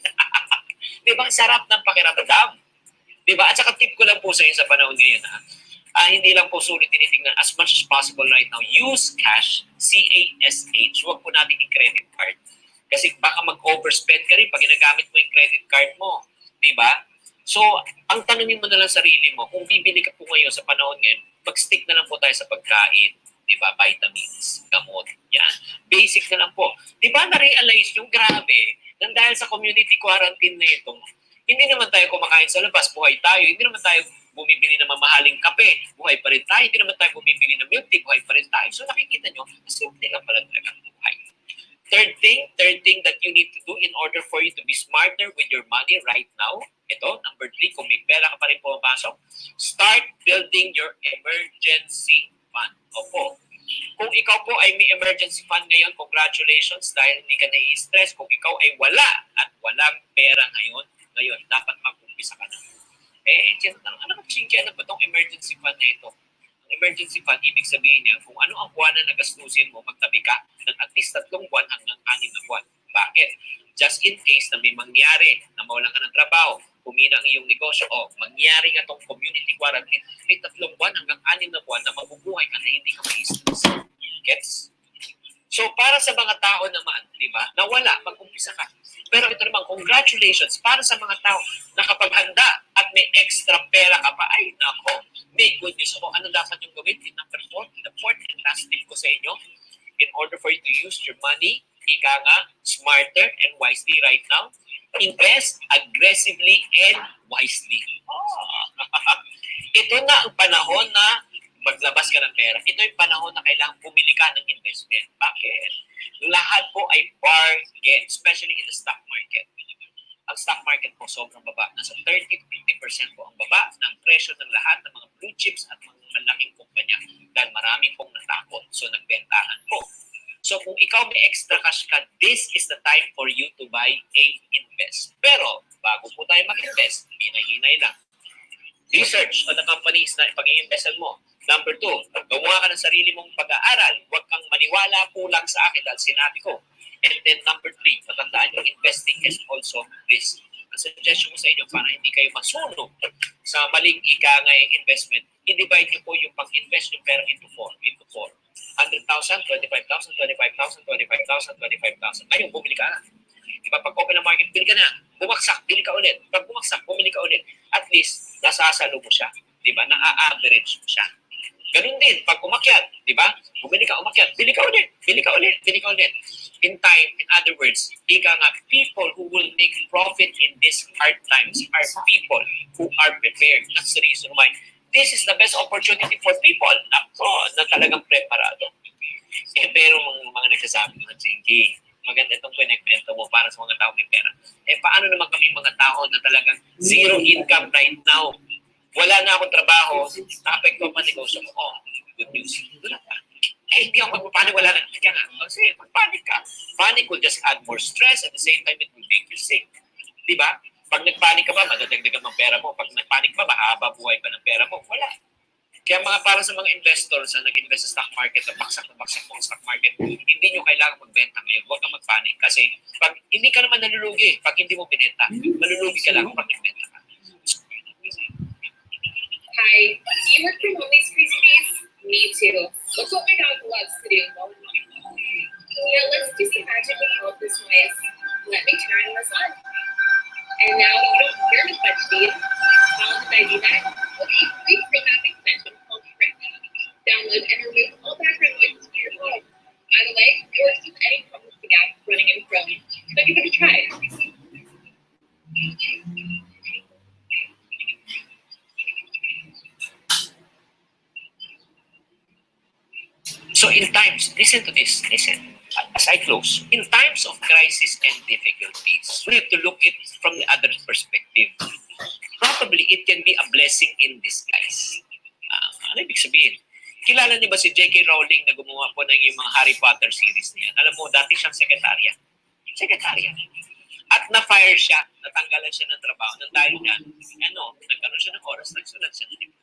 Di ba? Sarap ng pakiramdam. Di ba? At saka tip ko lang po sa inyo sa panahon ngayon, hindi lang po sulit tinitingnan. As much as possible right now, use cash, C-A-S-H. Huwag po natin i-credit card. Kasi baka mag-overspend ka rin pag ginagamit mo yung credit card mo. Di ba? So, ang tanongin mo na lang sarili mo, kung bibili ka po ngayon sa panahon ngayon, mag-stick na lang po tayo sa pagkain. Di ba? Vitamins, gamot, yan. Basic na lang po. Di ba na-realize yung grabe, nang dahil sa community quarantine na ito, hindi naman tayo kumakain sa labas, buhay tayo. Hindi naman tayo bumibili ng mamahaling kape, buhay pa rin tayo. Hindi naman tayo bumibili ng milk tea, buhay pa rin tayo. So nakikita nyo, simple lang pala talaga ang buhay. Third thing that you need to do in order for you to be smarter with your money right now, ito, number 3, kung may pera ka pa rin pumapasok, start building your emergency fund. Opo. Kung ikaw po ay may emergency fund ngayon, congratulations dahil hindi ka nai-stress. Kung ikaw ay wala at walang pera ngayon, dapat mag-umpisa ka na. Ano ba chinkee? Ano ba itong emergency fund na ito? Ang emergency fund, ibig sabihin niya, kung ano ang buwanan na gastusin mo, magtabi ka ng at least 3 buwan hanggang 6 na buwan. Bakit? Just in case na may mangyari na mawalan ka ng trabaho, kumina ang iyong negosyo, mangyari nga itong community quarantine, may 3 buwan hanggang 6 na buwan na mabubuhay ka na hindi ka ma-stress. Gets? So, para sa mga tao naman, di ba, na wala, mag-umpisa ka. Pero ito naman, congratulations para sa mga tao na kapag handa at may extra pera ka pa, ay nako, may good news ako. Ano dapat yung gawin? In number 4, the fourth and last tip ko sa inyo, in order for you to use your money, ika nga, smarter and wisely right now, invest aggressively and wisely. Ito na ang panahon na maglabas ka ng pera. Ito yung panahon na kailangan bumili ka ng investment. Bakit? Lahat po ay bargain, especially in the stock market. Ang stock market po sobrang baba. Nasa 30-50% po ang baba ng presyo ng lahat ng mga blue chips at mga malaking kumpanya dahil marami pong natakot. So, nagbentahan po. So, kung ikaw may extra cash ka, this is the time for you to buy a invest. Pero, bago po tayo mag-invest, hinay-hinay lang. Research on the companies na ipag-i-investan mo. Number 2, gawa ka ng sarili mong pag-aaral. Huwag kang maniwala po lang sa akin dahil sinabi ko. And then number 3, patandaan yung investing is also risk. Ang suggestion ko sa inyo para hindi kayo masunog sa maling ikangay investment, i-divide nyo po yung pag-invest nyo pera into 4. 100,000, 25,000, 25,000, 25,000, 25,000. Ngayon, bumili ka na. Diba, pag open ng market, bili ka na. Bumagsak, bili ka ulit. Pag bumagsak, bumili ka ulit. At least, nasasalo mo siya. Diba, na-average mo siya. Ganun din, pag umakyat, di ba? Bumili ka, umakyat, bili ka ulit, bili ka ulit, bili ka ulit. In time, in other words, ika nga, people who will make profit in these hard times are people who are prepared. That's the reason why this is the best opportunity for people na talagang preparado. Pero mga nagsasabi ng chinkee, maganda itong pinagpento mo para sa mga tao may pera. Paano naman kami mga tao na talagang zero income right now? Wala na akong trabaho, na-apekto pa negosyo mo. Good news. Wala pa. Hindi ako magpapanik, wala na. Kaya nga, kasi magpanik ka. Panic will just add more stress, at the same time, it will make you sick. Diba? Pag nagpanik ka ba, madadagdagan ang pera mo. Pag nagpanik ba, mahaba buhay pa ng pera mo. Wala. Kaya para sa mga investors na nag-invest sa stock market, na baksak po ang stock market, hindi nyo kailangan magbenta ngayon. Huwag kang mag-panic. Kasi pag hindi ka naman nalulugi, pag hindi mo binenta, malulugi ka lang pag nagbenta ka. Hi, do you work from home these crazy days? Me too. Look what my dog loves to do. Now let's do some magic with all of this noise. Let me turn this on. And now you don't hear the touch feed. How did I do that? Okay, we bring that extension called Print. Download and remove all background noise from your phone. By the way, it works with any publishing app running in Chrome. So give it a try. So in times, listen to this, listen, as I close, in times of crisis and difficulties, we have to look it from the other perspective. Probably it can be a blessing in disguise. Ano ibig sabihin? Kilala niyo ba si J.K. Rowling na gumawa po ng yung mga Harry Potter series niya? Alam mo, dati siyang sekretarya. At na-fire siya, natanggalan siya ng trabaho. Nang dahil niya, nagkaroon siya ng oras, nagsulat siya ng libro.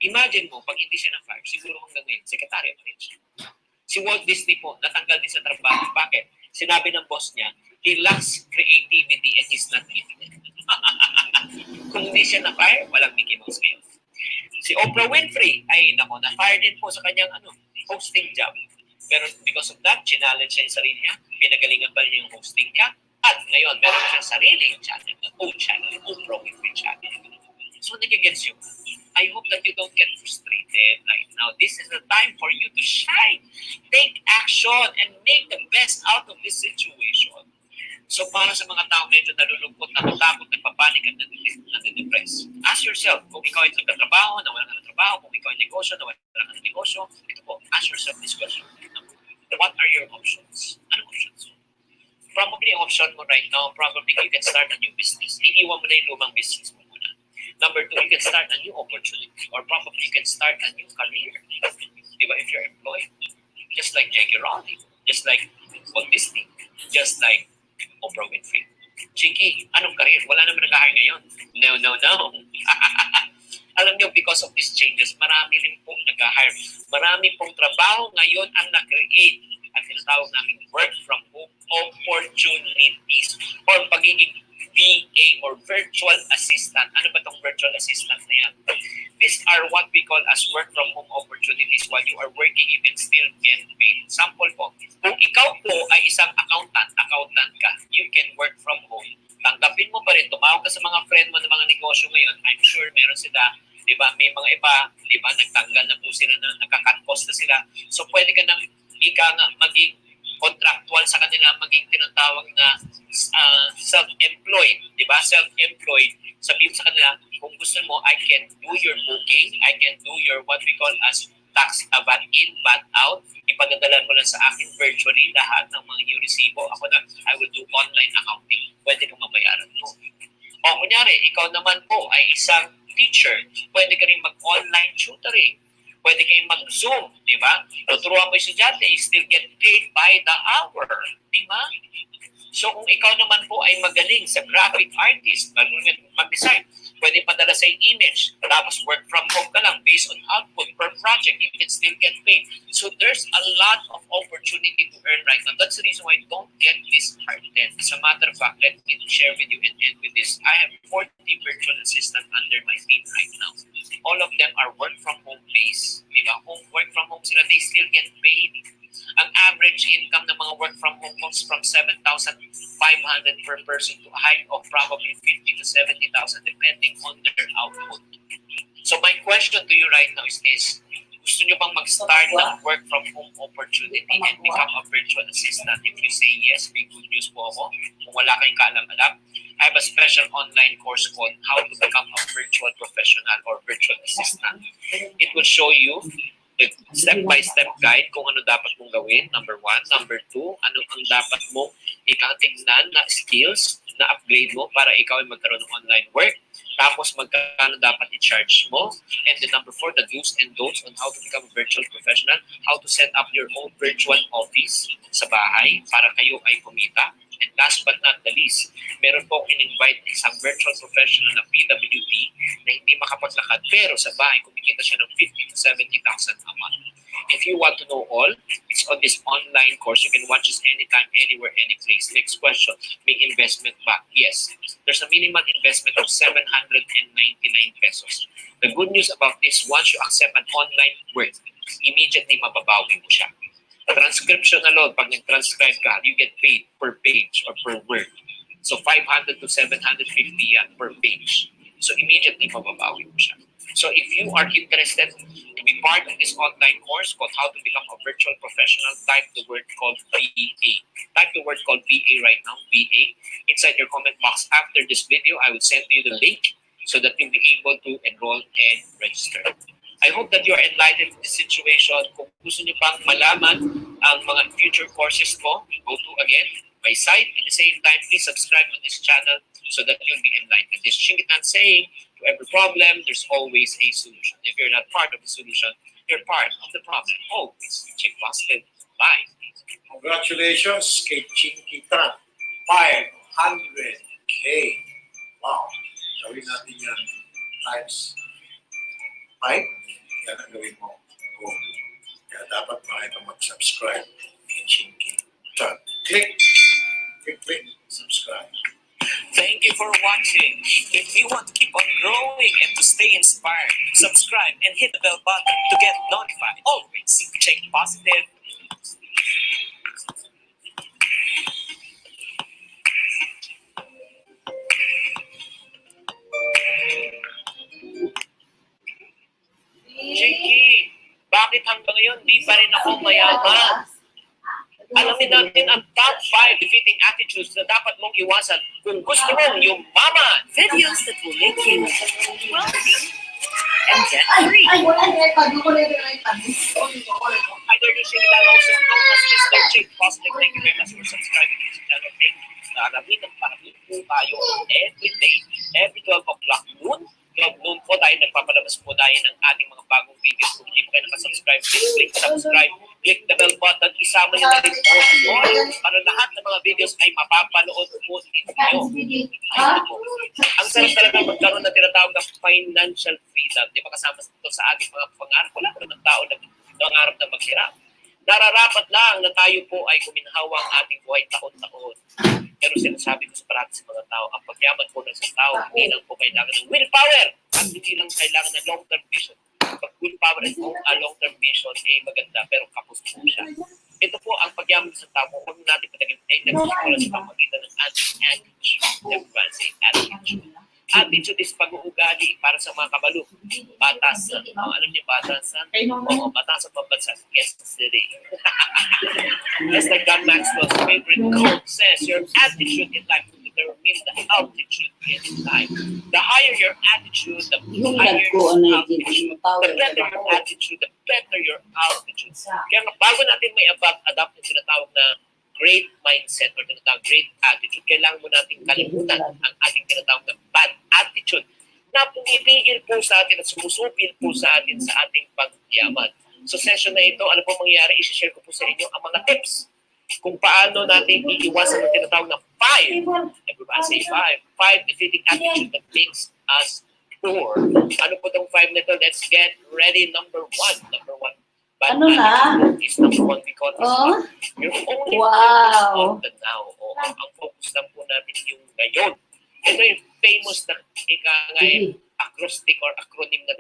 Imagine mo, pag hindi siya na-fire, siguro hanggang ngayon, sekretarya pa rin siya. Si Walt Disney po, natanggal din sa trabaho. Bakit? Sinabi ng boss niya, he lacks creativity and he's not gifted. Kung hindi siya na-fire, walang Mickey Mouse ngayon. Si Oprah Winfrey, na-fire din po sa kanyang hosting job. Pero because of that, challenge siya yung sarili niya, pinagalingan pa rin yung hosting niya, at ngayon, meron siyang sariling channel, Oprah Winfrey channel. So, nag-against you. I hope that you don't get frustrated right now. This is the time for you to shine. Take action and make the best out of this situation. So, para sa mga tao medyo nalulungkot, natatakot, nagpapanik, at nadidepress, ask yourself, kung ikaw ay nagkatrabaho, nawala ka ng trabaho, kung ikaw ay negosyo, nawala ka ng negosyo, ito po, ask yourself this question. What are your options? Anong options? Probably option mo right now, probably you can start a new business. Iiwan mo na yung lumang business mo. Number 2, you can start a new opportunity, or probably you can start a new career. Diba? If you're employed, just like J.K. Rowling, just like Walt Disney, just like Oprah Winfrey. Chinkee, anong career? Wala naman nag-hire ngayon. No. Alam niyo, because of these changes, marami rin pong nag-hire. Marami pong trabaho ngayon ang na-create at tinatawag namin work from home opportunities or pagiging VA or virtual assistant. Ano ba itong virtual assistant na yan? These are what we call as work from home opportunities. While you are working, you can still get paid. Sample po, kung ikaw po ay isang accountant ka, you can work from home. Tanggapin mo pa rin, tumawag ka sa mga friend mo ng mga negosyo ngayon. I'm sure meron sila, di ba? May mga iba, di ba? Nagtanggal na po sila, nagka-cut cost na sila. So pwede ka nang maging contractual sa kanila, maging tinatawag na self-employed, di ba? Self-employed, sabihin sa kanila, kung gusto mo, I can do your booking, I can do your what we call as tax VAT in, VAT out, ipadadala mo lang sa akin virtually lahat ng mga yung resibo. Ako na, I will do online accounting. Pwede kang mabayaran mo. O kunyari, ikaw naman po ay isang teacher, pwede ka rin mag-online tutoring. Pwede kayong mag-Zoom, di ba? Tuturuan mo yung estudyante, you still get paid by the hour, di ba? So kung ikaw naman po ay magaling sa graphic artist, mag-design, pwede padala sa image, tapos work from home ka lang based on output per project, you can still get paid. So there's a lot of opportunity to earn right now. That's the reason why don't get disheartened. As a matter of fact, let me share with you and end with this. I have 40 virtual assistants under my team right now. All of them are work from home based. Diba? Work from home sila, they still get paid. Ang average income ng mga work from home comes from 7,500 per person to a high of probably 50 to 70,000 depending on their output. So my question to you right now is this. Gusto nyo bang mag-start ng work from home opportunity and become a virtual assistant? If you say yes, may good news po ako. Kung wala kayong kaalam-alam, I have a special online course called How to Become a Virtual Professional or Virtual Assistant. It will show you the step-by-step guide kung ano dapat mong gawin, number 1. Number 2, ano ang dapat mong ikatingnan na skills na upgrade mo para ikaw ay magkaroon ng online work. Tapos magkano dapat i-charge mo. And then number 4, the do's and don'ts on how to become a virtual professional, how to set up your own virtual office sa bahay para kayo ay kumita. And last but not the least, meron po akong in-invite isang virtual professional na PWD na hindi makapaglakad pero sa bahay kumikita siya ng 50 to 70,000 a month. If you want to know all, it's on this online course. You can watch this anytime, anywhere, any place. Next question, may investment ba? Yes. There's a minimum investment of 799 pesos. The good news about this, once you accept an online work, immediately mababawi mo siya. Transcription alone, pag nag-transcribe ka, you get paid per page or per word. So 500 to 750 yan per page. So immediately mababawi mo siya. So if you are interested to be part of this online course called How to Become a Virtual Professional, type the word called VA. Type the word called VA right now, VA. Inside your comment box after this video, I will send you the link so that you'll be able to enroll and register. I hope that you are enlightened in this situation. Kung gusto niyo pang malaman ang mga future courses ko, go to again my site. At the same time, please subscribe to this channel so that you'll be enlightened. This Chinkitan saying, to every problem, there's always a solution. If you're not part of the solution, you're part of the problem. Always. Check positive. Bye. Congratulations kay Chinkitan. 500K. Wow. Gawin natin yan times 5. Yan ang gawin mo. Kaya dapat makaya kang mag-subscribe kay Chinkitan. Click, subscribe. Thank you for watching. If you want to keep on growing and to stay inspired, subscribe and hit the bell button to get notified. Always check positive. Chinkee, bakit hanggang ngayon di pa rin ako mayaman? Alamin natin ang top 5 defeating attitudes na dapat mong iwasan kung gusto mong yumaman. Videos that will make you wealthy and debt free. Either you sing that also known as Mr. Chick Positive. Thank you very much for subscribing to this channel. Thank you. Alamin ang paramin po tayo every day. Every 12 o'clock noon. 12 noon po tayo nagpapalabas po tayo ng ating mga bagong videos. Kung hindi pa kayo nakasubscribe, please click subscribe. Click the bell button. Isama niyo na rin po para lahat ng mga videos ay mapapanood po dito nyo. Ang sarap talaga magkaroon na tinatawag na financial freedom. Di ba kasama ito sa ating mga pangarap? Wala pa ng tao na nangarap na maghirap. Nararapat lang na tayo po ay kuminhawa ang ating buhay taon-taon. Pero sinasabi ko sa parati sa mga tao, ang pagyaman po ng isang tao, hindi lang po kailangan ng willpower. Hindi lang kailangan ng long-term vision. Pag willpower and long-term vision, maganda, pero kapos po siya. Ito po ang pagyaman ng isang tao. Huwag natin patagin ay nagsimula sa pamagitan ng ating attitude. Everyone say attitude. Attitude is pag-uugali para sa mga kabalo. Batasan. Alam niyo batasan? Oo, batasan pambansa. Yes, city. Just like John Maxwell's favorite quote says, your attitude in life will determine the altitude in life. The higher your attitude, the higher your altitude. The better your attitude, the better your altitude. Kaya bago natin may adapt yung tinatawag na great mindset or tinatawag great attitude, kailangan mo natin kalimutan ang ating tinatawag na bad attitude na pumipigil po sa atin at sumusupil po sa atin sa ating pagyaman. So session na ito, ano po mangyayari, i-share ko po sa inyo ang mga tips kung paano natin iiwasan ang tinatawag na 5. Everybody say 5 defeating attitude that makes us poor. Ano po itong 5 na ito? Let's get ready. Number 1. But Ano na? Is number 1 because you're only focused on the now. O, ang focus lang po natin yung ngayon. Ito yung famous na acrostic or acronym na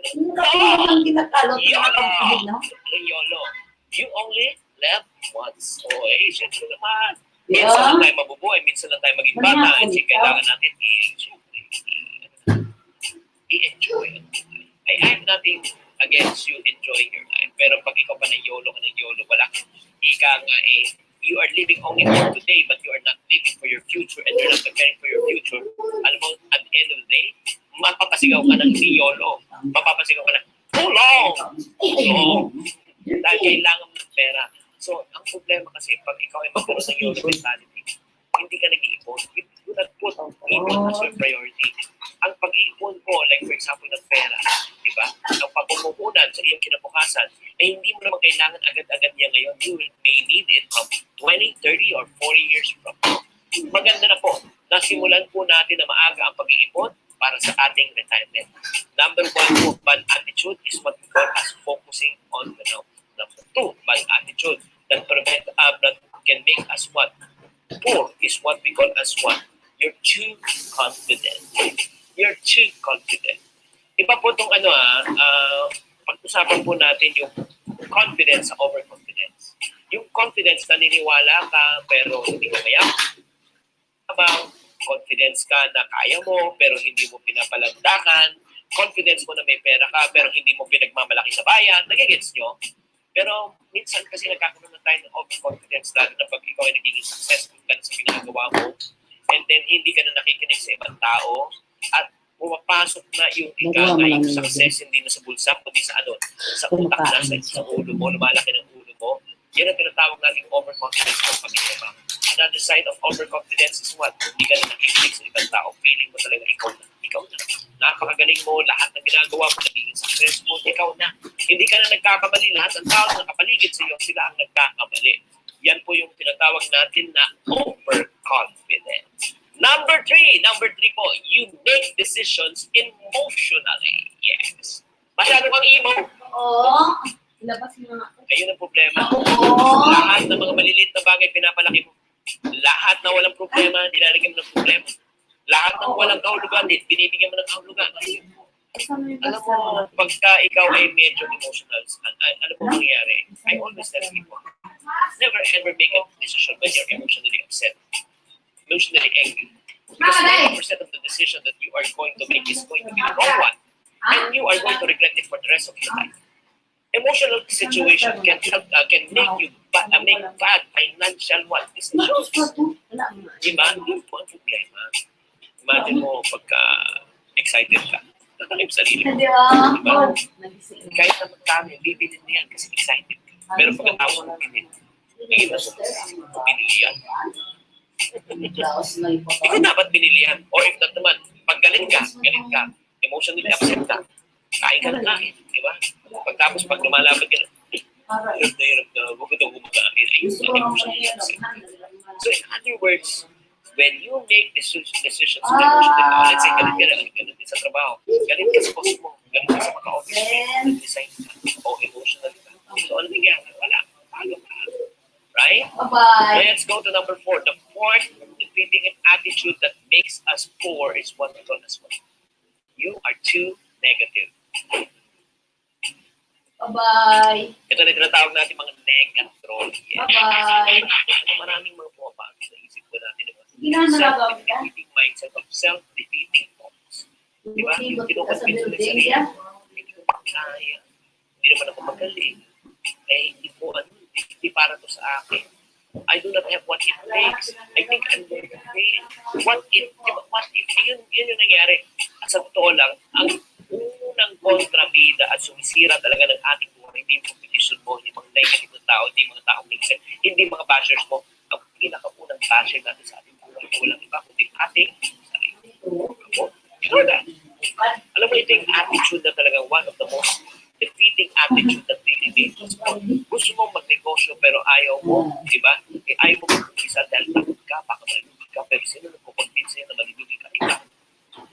YOLO. You only live once. O, syempre naman. Minsan lang tayo mabubuhay, minsan lang tayo maging bata. Kasi kailangan natin i-enjoy. I am nothing against you enjoying your life. Pero pag ikaw pa ng YOLO, wala. Ika nga you are living only for today, but you are not living for your future and you're not preparing for your future. Alam mo, at the end of the day, mapapasigaw ka ng YOLO. Mapapasigaw ka ng too long! So, dahil kailangan mo ng pera. So, ang problema kasi, pag ikaw ay magkaroon ng YOLO mentality, hindi ka nag-iipon. You not put ipon as your priority. Ang pag-iipon ko, like for example, ng pera, di ba? Ang pagpumupunan sa iyong kinabukasan, hindi mo naman kailangan agad-agad niya ngayon. You may need it from 20, 30, or 40 years from now. maganda na po. Nasimulan po natin na maaga ang pag-iipon para sa ating retirement. Number 1 po, bad attitude is what we call as focusing on the now. Number 2, bad attitude that can make us what? Poor is what we call as what? You're too confident. You're too confident. Iba po itong pag-usapan po natin yung confidence sa overconfidence. Yung confidence, naniniwala ka pero hindi ka mayabang. Confidence ka na kaya mo pero hindi mo pinapalandakan. Confidence mo na may pera ka pero hindi mo pinagmamalaki sa bayan. Nagigets nyo? Pero minsan kasi nagkakaroon na tayo ng overconfidence lalo na pag ikaw ay nagiging successful ka na sa ginagawa mo and then hindi ka na nakikinig sa ibang tao at pumapasok na yung ika ay success hindi na sa bulsa kundi sa sa utak na sa ulo mo, lumalaki ng ulo mo. Yan ang tinatawag nating overconfidence ng pag-iibang. Another side of overconfidence is what? Hindi ka na nakikinig sa ibang tao. Feeling mo talaga ikaw na. Napakagaling mo, lahat ng ginagawa mo, nagiging successful, ikaw na. Hindi ka na nagkakamali. Lahat ng tao na nakapaligid sa iyo, sila ang nagkakamali. Yan po yung tinatawag natin na overconfidence. Number 3 po, you make decisions emotionally. Yes. Masyado kang emo. Oo. Labas mo nga. Ayun ang problema. Oo. Lahat ng mga maliliit na bagay pinapalaki mo. Lahat na walang problema, nilalagyan mo ng problema. Lahat ng walang kahulugan, binibigyan mo ng kahulugan. Alam mo, pagka ikaw ay medyo emotional, alam mo mangyayari? I always tell people, never ever make a decision when you're emotionally upset, emotionally angry. Because 90% of the decision that you are going to make is going to be the wrong one. And you are going to regret it for the rest of your life. Emotional situation can make you make bad financial decisions. Diba? Yun po ang problema. Imagine mo pagka excited ka. Natakip sarili mo. Diba? Kahit na magkami, bibinin niyan kasi excited ka. Pero pagkatapos mo bibinin, hindi na binili yan. Ikaw dapat binili yan. Or if not naman, pag galit ka, emotionally upset ka, kain ka ng kain. Diba? Pagtapos pag lumalaban ka na, hirap na, huwag ito kumakain. Ayun, emotionally upset. So in other words, when you make decisions emotionally, let's say galit ka sa trabaho, galit ka sa boss mo, galit ka sa mga office mate, design ka, o emotional ka. So ano nangyari? Wala. Talo ka. Right? Bye-bye. Let's go to number 4. The fourth defeating attitude that makes us poor is what we call as what? You are too negative. Bye-bye. Ito na tinatawag natin mga negatrol. Yeah. Bye-bye. Maraming mga pumapasok sa isip ko natin. Self-defeating mindset of self-defeating thoughts. Diba? Yung kinukonvince mo sa sarili mo, hindi ko kaya, hindi naman ako magaling, hindi para to sa akin. I do not have what it takes. I think I'm going to fail. What if, yun yung nangyari. At sa totoo lang, ang unang kontrabida at sumisira talaga ng ating buhay, hindi yung competition mo, hindi mga negative na tao, hindi mga tao minsan, hindi mga bashers mo. Ang pinakaunang basher natin sa ating buhay, walang iba kundi ating sarili. You know that? Alam mo, ito yung attitude na talagang one of the most defeating attitude that really makes us proud. Gusto mo magnegosyo pero ayaw mo, di ba? Ayaw mo mag-isa dahil takot ka, baka malugi ka, pero sino nagpo-convince sa'yo na malugi ka ikaw?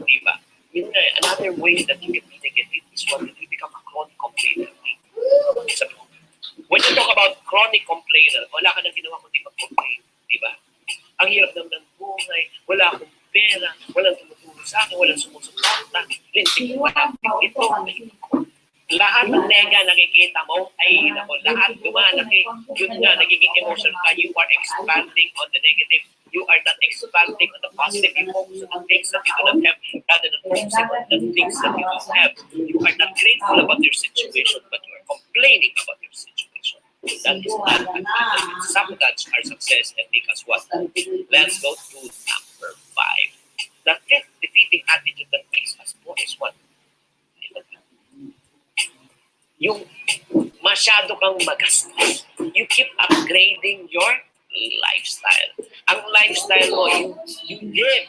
Di ba? Yun nga, another way that you can be negative is when you become a chronic complainer. When you talk about chronic complainer, wala ka nang ginawa kundi mag-complain, di ba? Ang hirap naman ng buhay, wala akong pera, walang tumutulong sa akin, walang sumusuporta, lintik, wala ito. Lahat ng nega nakikita mo, ay lahat lumalaki. Yun nga, nagiging emotional ka. You are expanding on the negative. You are not expanding on the positive. You focus on the things that you do not have rather than focusing on the things that you don't have. You are not grateful about your situation, but you are complaining about your situation. That is not good. That will sabotage our success and make us what? Let's go to number 5. The fifth defeating attitude that makes us poor is what? Yung masyado kang magastos. You keep upgrading your lifestyle. Ang lifestyle mo, you live,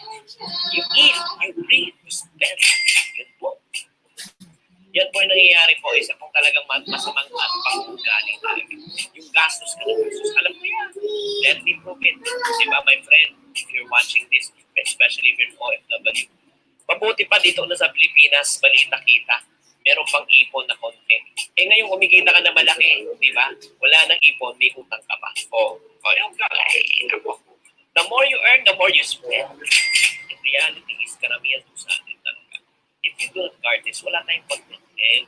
you eat, you breathe, you spend. Yun po. Yan po yung nangyayari po. Isa pong talagang masamang pang-ugali talaga. Yung gastos ka ng gastos. Alam mo yan. Let me prove it. Diba, my friend? If you're dito na sa Pilipinas, maliit na kita. Meron pang ipon na konti. Eh ngayon, kumikita ka na malaki, di ba? Wala nang ipon, may utang ka pa. Yung the more you earn, the more you spend. In reality is, karamihan po sa atin talaga. If you do not guard this, wala tayong contentment.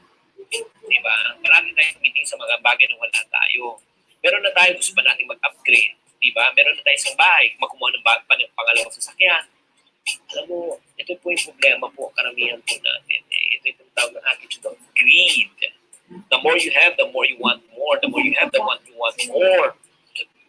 Di ba? Marami tayong meeting sa mga bagay na wala tayo. Meron na tayo, gusto pa natin mag-upgrade. Di ba? Meron na tayo isang bahay, makumuha ng pangalawang sasakyan. Alam mo, ito po yung problema po, karamihan po natin. Ito yung tawag na attitude of greed. The more you have, the more you want more. The more you have, the more you want more.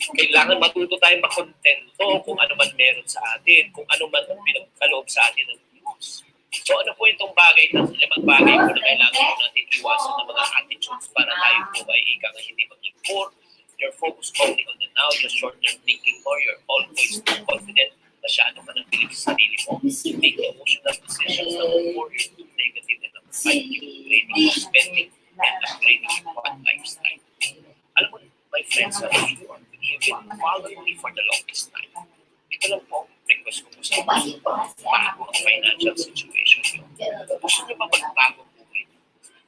Kailangan matuto tayo makontento kung ano man meron sa atin, kung ano man ang pinagkaloob sa atin ng Diyos. So ano po itong bagay, limang bagay po na kailangan po natin iwasan ng mga attitudes para tayo po ay ika nga hindi maging poor. You're focused only on the now, you're short-term thinking more, you're always too confident, masyado ka ng piling sa sarili mo, you make emotional decisions na more too negative and upside, you're trading for spending and upgrading your bad lifestyle. Alam mo, my friends, I'm sure, we have been following me for the longest time. Ito lang po, request ko po sa inyo, bago ang financial situation nyo. Gusto nyo ba magbago po rin?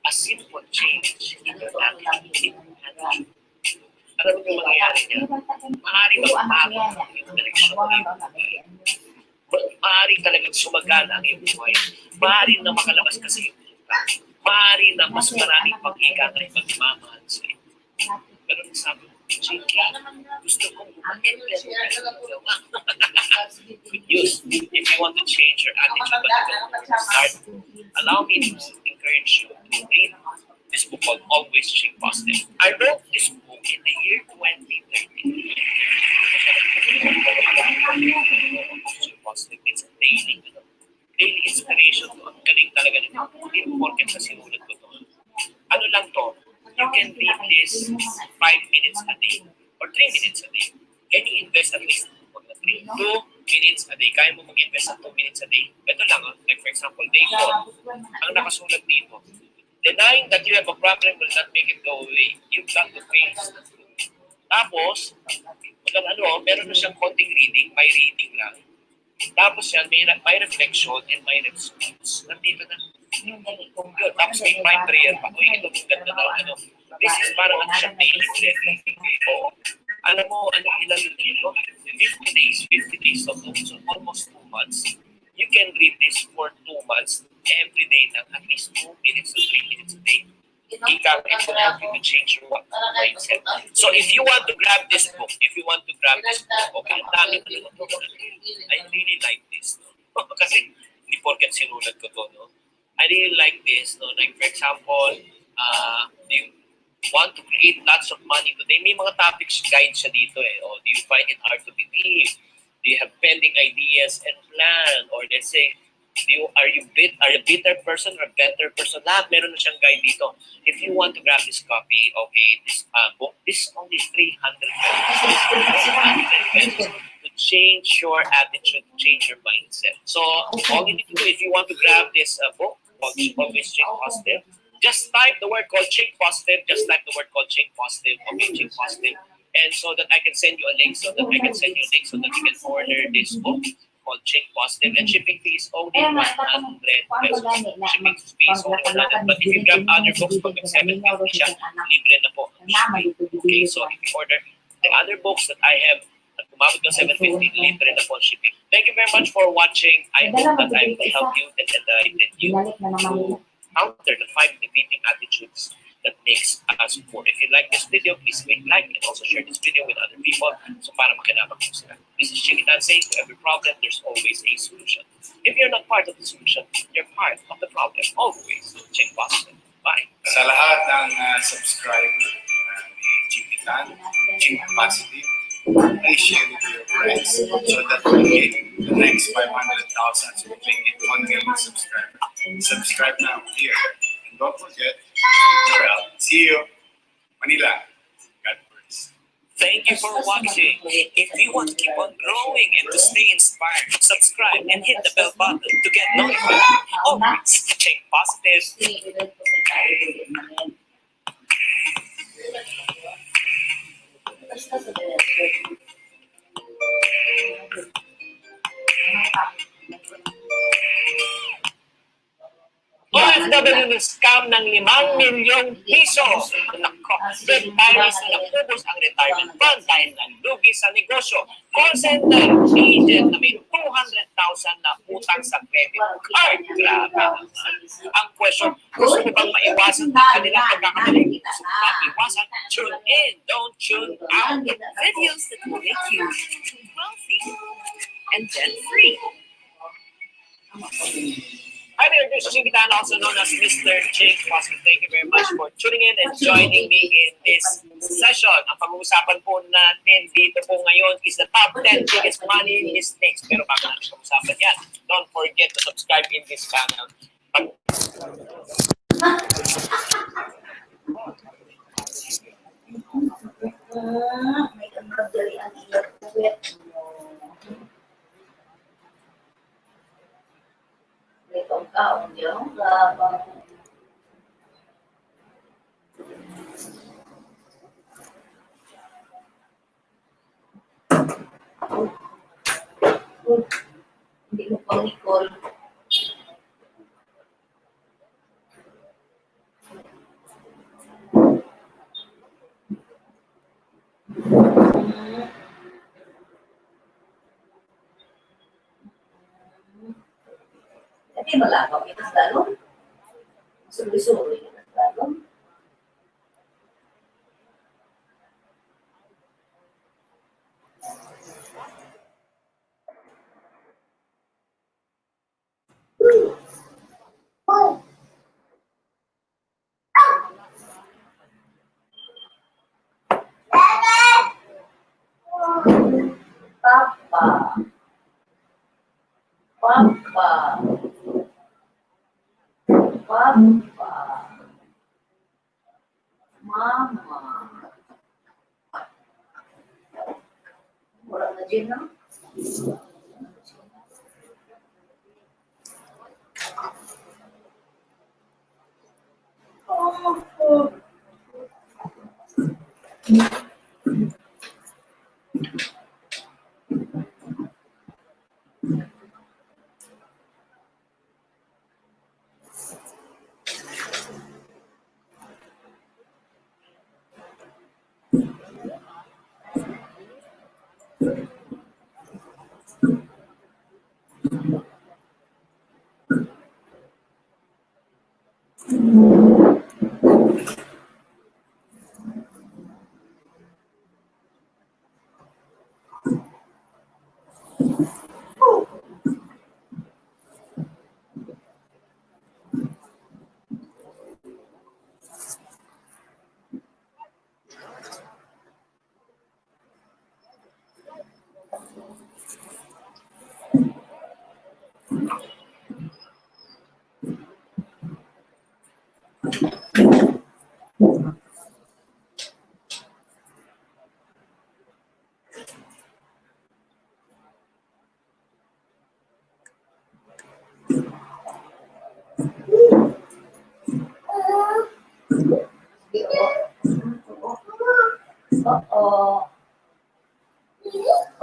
A simple change in your attitude, alam mo yung mangyayari niya, maaaring magbago ang iyong direksyon ng iyong buhay. Maaaring talagang sumagana ang iyong buhay. Maaaring na makalabas ka sa iyong utang. Maaaring na mas maraming pag-ika na magmamahal sa iyo. Pero sabi ko, chinkee, gusto kong bumalik. Good news. If you want to change your attitude but start, allow me to encourage you to read this book called Always Think Positive. I wrote this book in the year 2013. It's a daily inspiration to. Ang galing talaga nito. Hindi porket sa sinulat ko to. Ano lang to? You can read this 5 minutes a day or 3 minutes a day. Can you invest at least 2 minutes a day? Kaya mo mag-invest sa 2 minutes a day? Ito lang, like for example, day 4. Ang nakasulat dito, denying that you have a problem will not make it go away. You've got to face it. Tapos, meron na siyang konting reading, may reading lang. Tapos yan, may reflection and may response. Nandito na. Yun. Tapos may prayer pa. Uy, ito yung ganda daw. This is parang siyang daily prayer. Alam mo, ilan dito? 50 days of so almost 2 months. You can read this for 2 months every day na at least 2 minutes to 3 minutes a day. It will help you to change your mindset. So if you want to grab this book, okay, ang dami ko naman. I really like this. No? Kasi hindi porket sinulat ko to, no? I really like this. No? Like for example, do you want to create lots of money today? May mga topics guide siya dito eh. O, do you find it hard to believe? Do you have pending ideas and plan? Or let's say, are you a bitter person or a better person? Lahat meron na siyang guide dito. If you want to grab this copy, okay, this book, this is only 300 pesos to change your attitude, to change your mindset. So all you need to do if you want to grab this book, Always Think Positive, just type the word called Think Positive, okay, Think Positive, and so that I can send you a link, so that you can order this book called Think Positive, and shipping fee is only 100 pesos. Shipping fee is only 100, but if you grab other books, pag 750 siya, libre na po. Okay, so if you order the other books that I have, at kumabot ng 750, libre na po shipping. Thank you very much for watching. I hope that I will help you and enlighten you to counter the 5 defeating attitudes that makes us poor. If you like this video, please click like and also share this video with other people so para makinabang po sila. This is Chinkee saying to every problem, there's always a solution. If you're not part of the solution, you're part of the problem. Always think positive. Bye. Sa lahat ng subscriber ni Chinkee, Chinkee Positive, please share it to your friends so that we get the next 500,000 so we can get 1 million subscribers. Subscribe now here. And don't forget, see you, Manila. God bless. Thank you for watching. If you want to keep on growing and to stay inspired, subscribe and hit the bell button to get notified. Always think positive. Kriminal na scam ng 5 milyong piso. Nako, retirees na napubos ang retirement fund dahil nalugi sa negosyo. Call center, agent na may 200,000 na utang sa credit card. Grabe naman. Ang question, gusto mo bang maiwasan ang kanilang pagkakamali? Gusto mo bang maiwasan? Tune in, don't tune out. Videos that will make you wealthy and debt-free. Hi there, this is Chinkee, also known as Mr. Chink. Awesome. Thank you very much for tuning in and joining me in this session. Ang pag-uusapan po natin dito po ngayon is the top 10 biggest money mistakes. Pero bago natin pag-usapan yan, don't forget to subscribe in this channel. May kamagdali ang iyot puwet mo. May pagkaon yung labang. Hindi mo pang Nicole. Tapi malakaw yung dalong. Suri-suri yung dalong. Papa. Papa. Papa. Mama. Murang na dyan, no? Oo.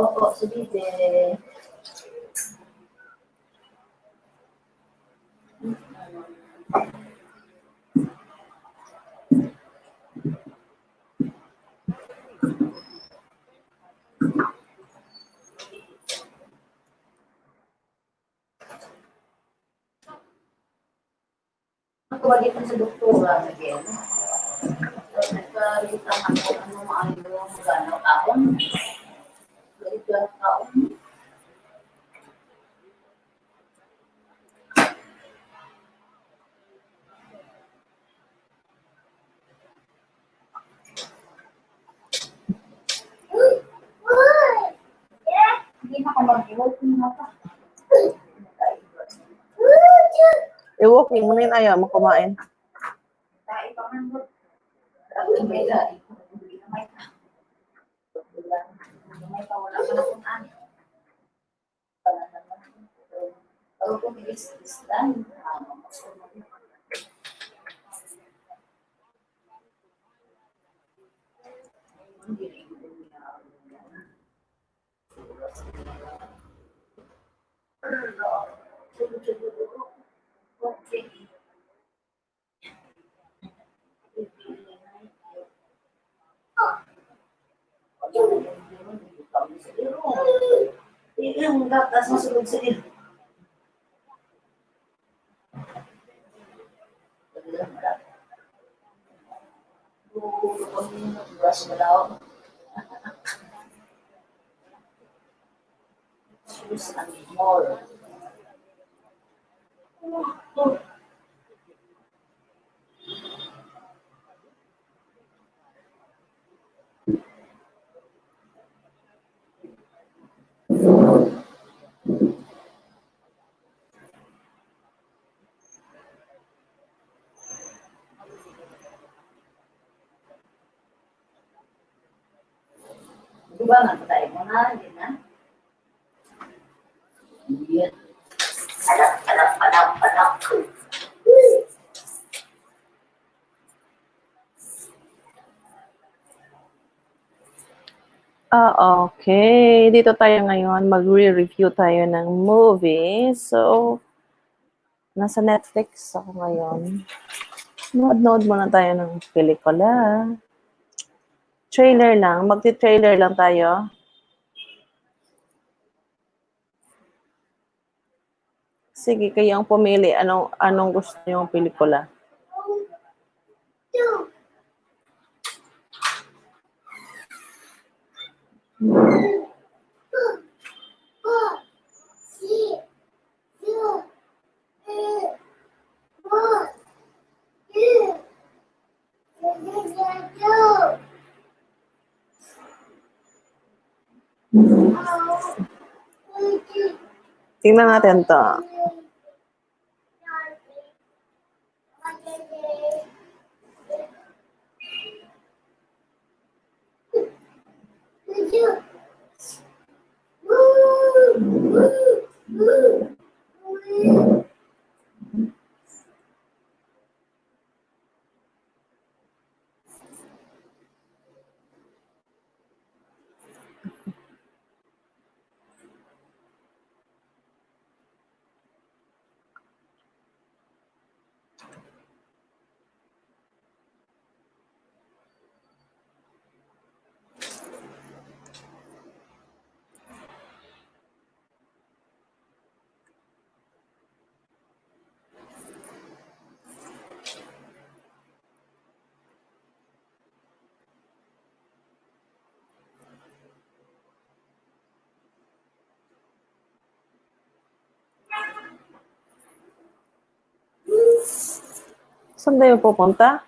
Oo, sige din. Nagkawalitan sa doktora again. Nagkalitan ako ano maayos magano taon. Nagkalitan taon. Hindi na ako mag-work na pa. I-walking mo na yun, ayaw mo kumain. Kain pa man mo. Ako may dali. Hindi na may pa. May pa wala ka na kung ano. Wala naman. Pero kung is-dan, okay. Yung gatas masulog sa iyo. Brush mo daw. Choose and more. Di ba natatay mo na? Hindi na? Hindi. Anak. Okay. Dito tayo ngayon. Magre-review tayo ng movie. So, nasa Netflix ako ngayon. Nood muna tayo ng pelikula. Trailer lang. Magti-trailer lang tayo. Sige, kayo ang pumili. Anong gusto niyong pelikula? Tingnan natin to. Saan tayo pupunta?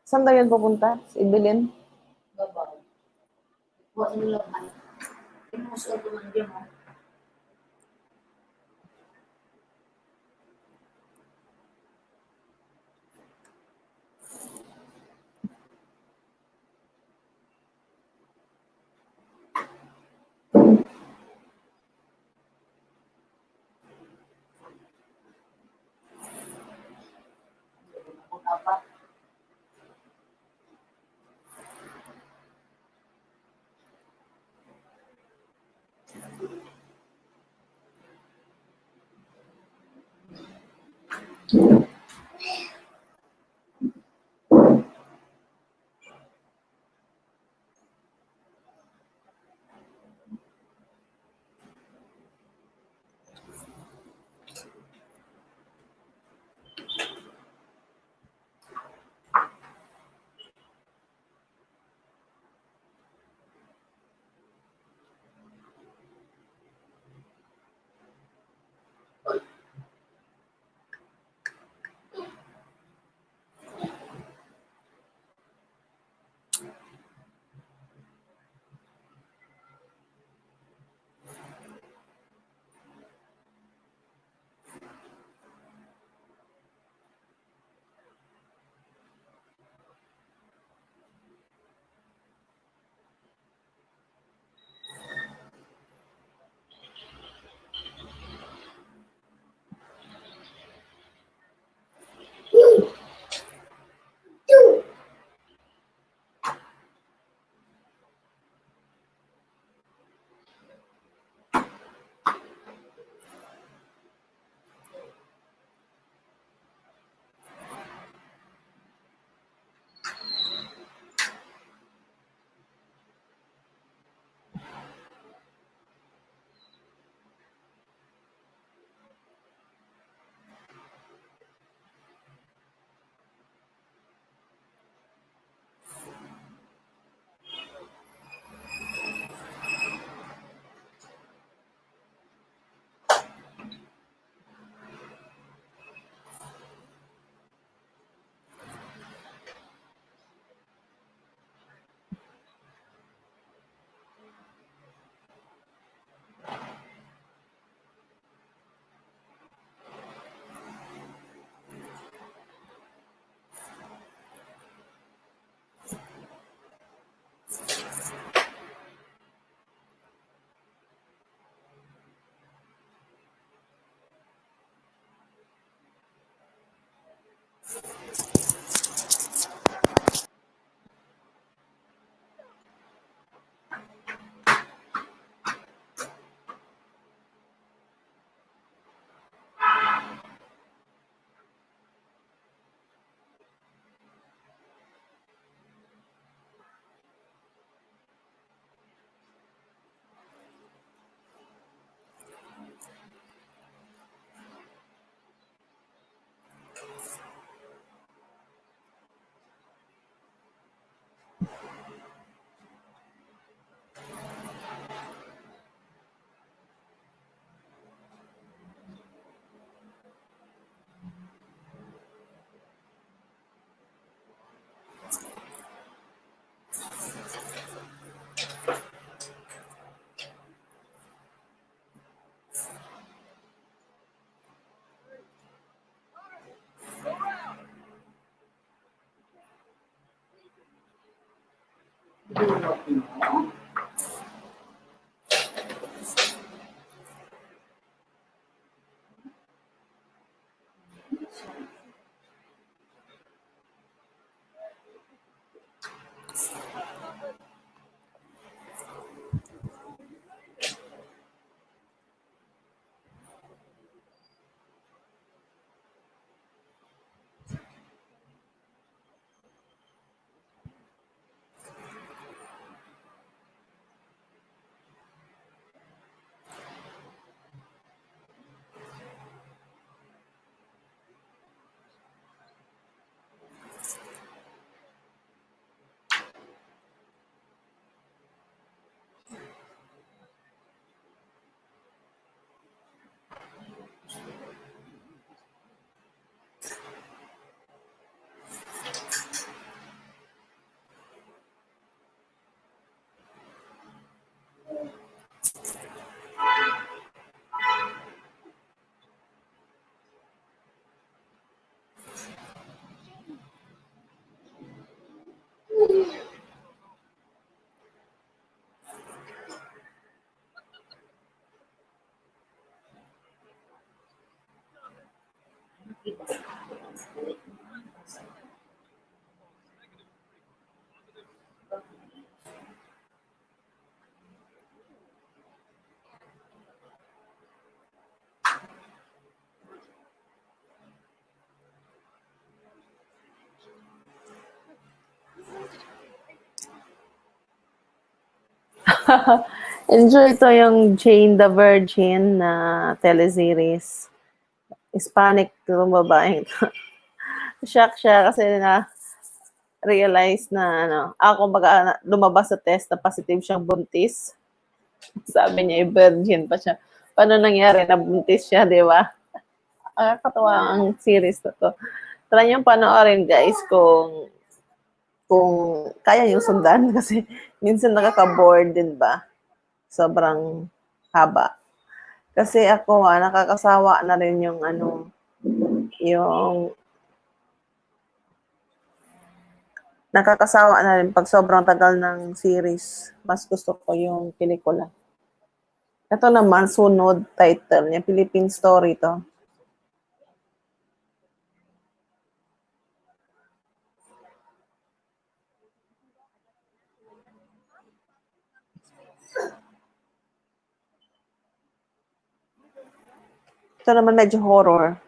Saan tayo pupunta? Sa Ibilin? Babaw. Huwag mo laman. Inuusol ko man dyan mo. Apa? Enjoy ito yung Jane the Virgin na teleseries. Hispanic to babaeng to. Shock siya kasi na realize na ako baga lumabas sa test na positive siyang buntis. Sabi niya, virgin pa siya. Paano nangyari na buntis siya, di ba? Nakakatawa ang series na to. Try niyong panoorin, guys, kung kaya yung sundan kasi minsan nakaka-board din ba? Sobrang haba. Kasi ako, nakakasawa na rin yung yung nakakasawa na rin pag sobrang tagal ng series. Mas gusto ko yung pelikula. Ito naman, sunod title niya, Philippine Story to. Ito naman medyo horror.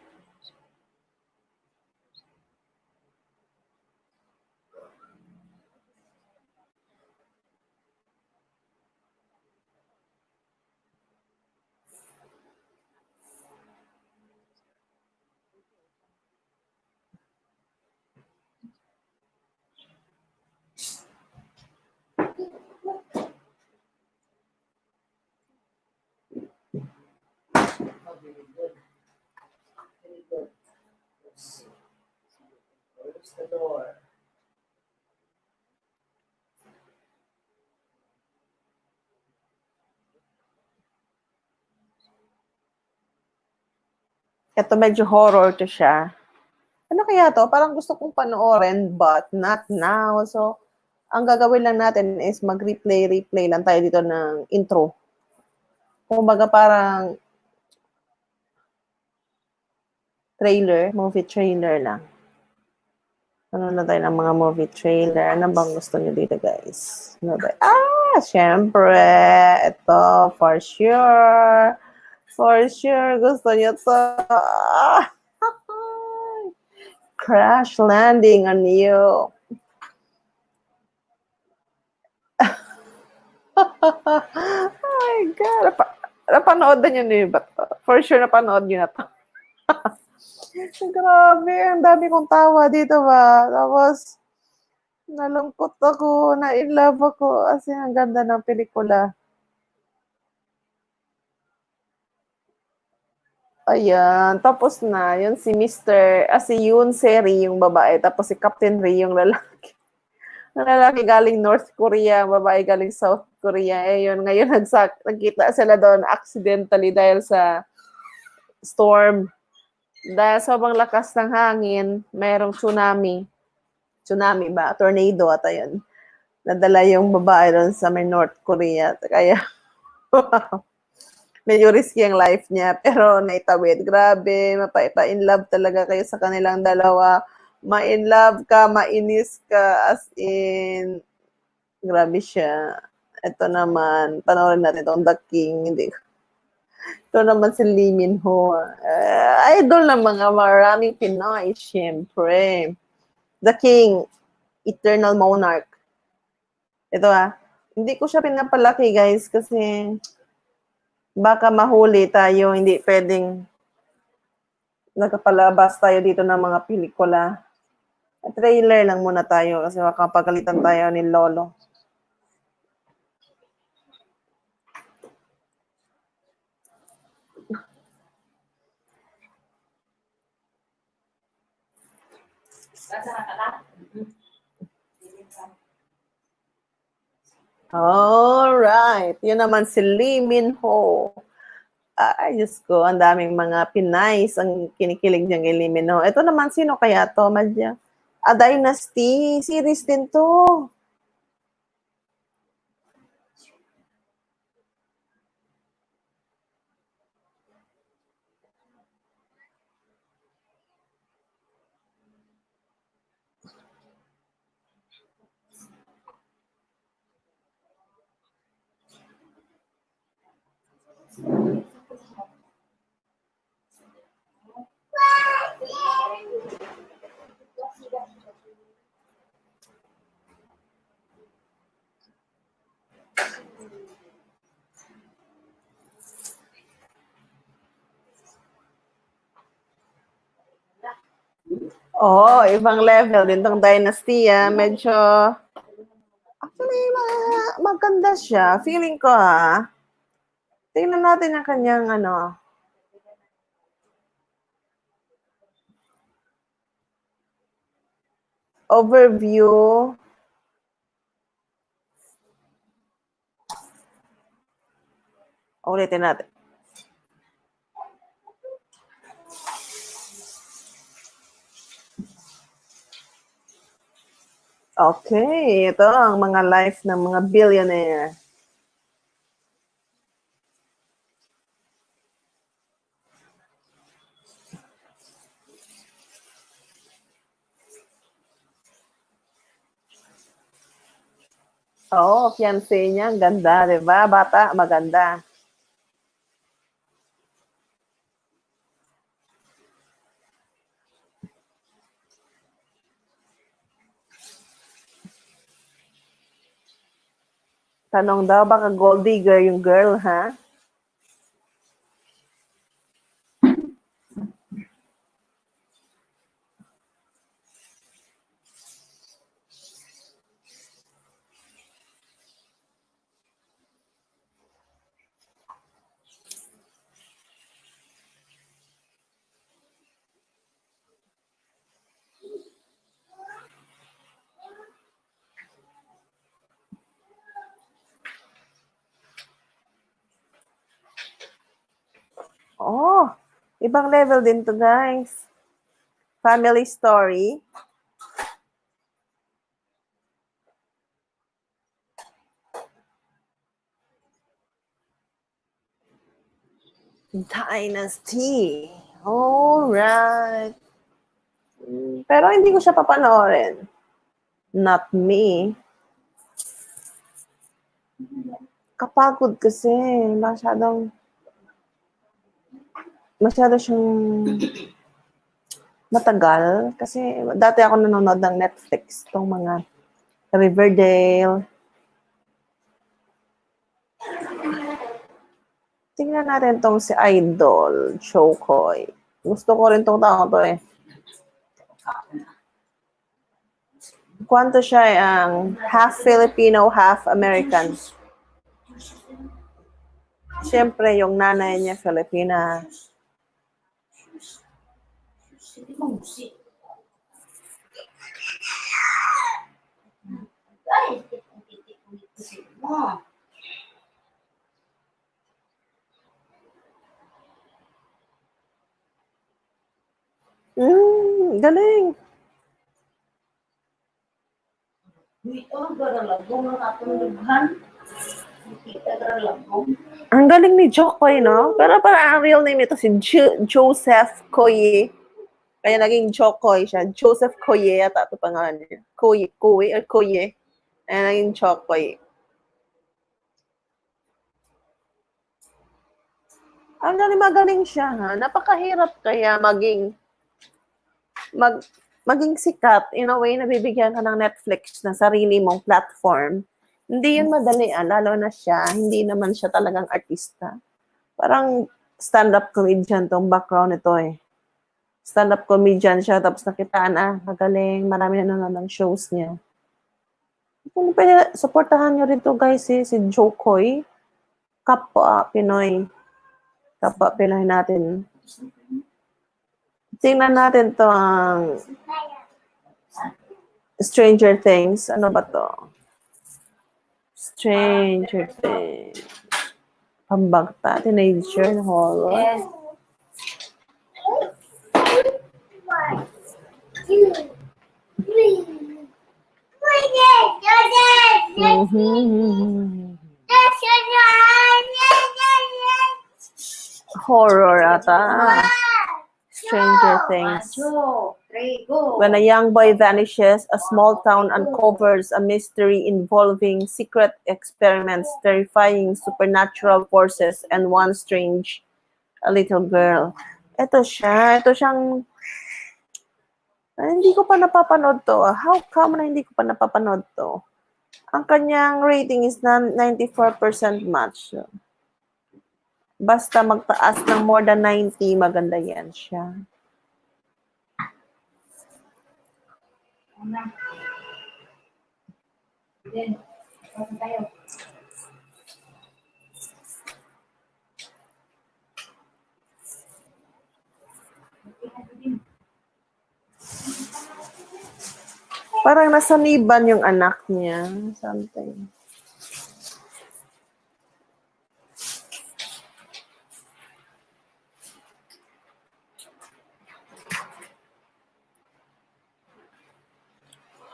Ito medyo horror to siya. Ano kaya to? Parang gusto kong panoorin but not now. So, ang gagawin lang natin is mag-replay lang tayo dito ng intro. Kumbaga parang movie trailer lang. Ano na tayo ng mga movie trailer? Ano bang gusto niyo dito, guys? Ano ba? Syempre, ito, for sure. For sure, gusto niyo to. Crash Landing on You. Oh my God. Napanood na nyo niyo ba to? For sure, napanood nyo na to. Grabe, ang dami kong tawa dito ba? Tapos, nalungkot ako, na-in love ako. Kasi ang ganda ng pelikula. Ayan, tapos na. Yun si si Yoon Seri, yung babae. Tapos si Captain Ri, yung lalaki. Ang lalaki galing North Korea, babae galing South Korea. Eh yun, ngayon nagkita sila doon accidentally dahil sa storm. Dahil sobrang lakas ng hangin, mayroong tsunami. Tsunami ba? Tornado ata yun. nadala yung babae doon sa may North Korea. Kaya, medyo risky ang life niya. Pero naitawid. Grabe, mapa-in love talaga kayo sa kanilang dalawa. Ma-in love ka, mainis ka, as in, grabe siya. Ito naman, panoorin natin itong The King. Hindi. Ito naman si Lee Min Ho. Idol ng mga maraming Pinoy, syempre. The King, Eternal Monarch. Ito hindi ko siya pinapalaki guys kasi baka mahuli tayo, hindi pwedeng nagpalabas tayo dito ng mga pelikula. Trailer lang muna tayo kasi makapagalitan tayo ni Lolo. Alright. Yun naman si Lee Min Ho. Ay, Diyos ko, ang daming mga Pinays ang kinikilig niyang kay Lee Min Ho. Ito naman, sino kaya to, Madya? A Dynasty. Series din to. Oo, ibang level din tong Dynasty. Medyo, actually, maganda siya. Feeling ko tingnan natin ang kanyang overview. Ulitin natin. Okay, ito ang mga life ng mga billionaire. Oo, fiancé niya, ganda, di ba? Bata, maganda. Tanong daw, baka gold digger yung girl, ha? Oh, ibang level din to, guys. Family story. Dynasty. Alright. Pero hindi ko siya papanoorin. Not me. Kapagod kasi. Masyado siyang matagal. Kasi dati ako nanonood ng Netflix. Itong mga Riverdale. Tingnan natin tong si Idol, Chokoy. Gusto ko rin tong tao to eh. Kwanto siya ang half Filipino, half American. Siyempre, yung nanay niya Filipina. Galing. Dito, garalagong ang atong lubhan. Kita garalagong. Ang galing ni Jokoy, no? Pero parang ang real name ito si Joseph Koye. Kaya naging Jokoy siya. Joseph Koye yata ito pangalan niya. Koye, or Koye. Kaya naging Jokoy. Ang magaling siya, ha? Napakahirap kaya maging sikat in a way na bibigyan ka ng Netflix na sarili mong platform. Hindi yun madali, lalo na siya. Hindi naman siya talagang artista. Parang stand-up comedian tong background nito eh. Stand-up comedian siya, tapos nakitaan, magaling, marami na nanonood ng shows niya. Kung pwede, supportahan nyo rin to guys si Joe Coy. Kapwa Pinoy. Kapwa Pinoy natin. Tingnan natin to ang Stranger Things. Ano ba to? Stranger Things. Pambagta, teenager, horror. Yes. 1, 2, 3. Horror ata. Stranger Things. 1, 2, 3, go. When a young boy vanishes, a small town uncovers a mystery involving secret experiments, terrifying supernatural forces, and one strange little girl. Ito siya. Ito siyang... hindi ko pa napapanood to. How come na hindi ko pa napapanood to? Ang kanyang rating is 94% match. Basta magtaas ng more than 90, maganda yan siya. Then, pasok tayo. Parang nasaniban yung anak niya. Something.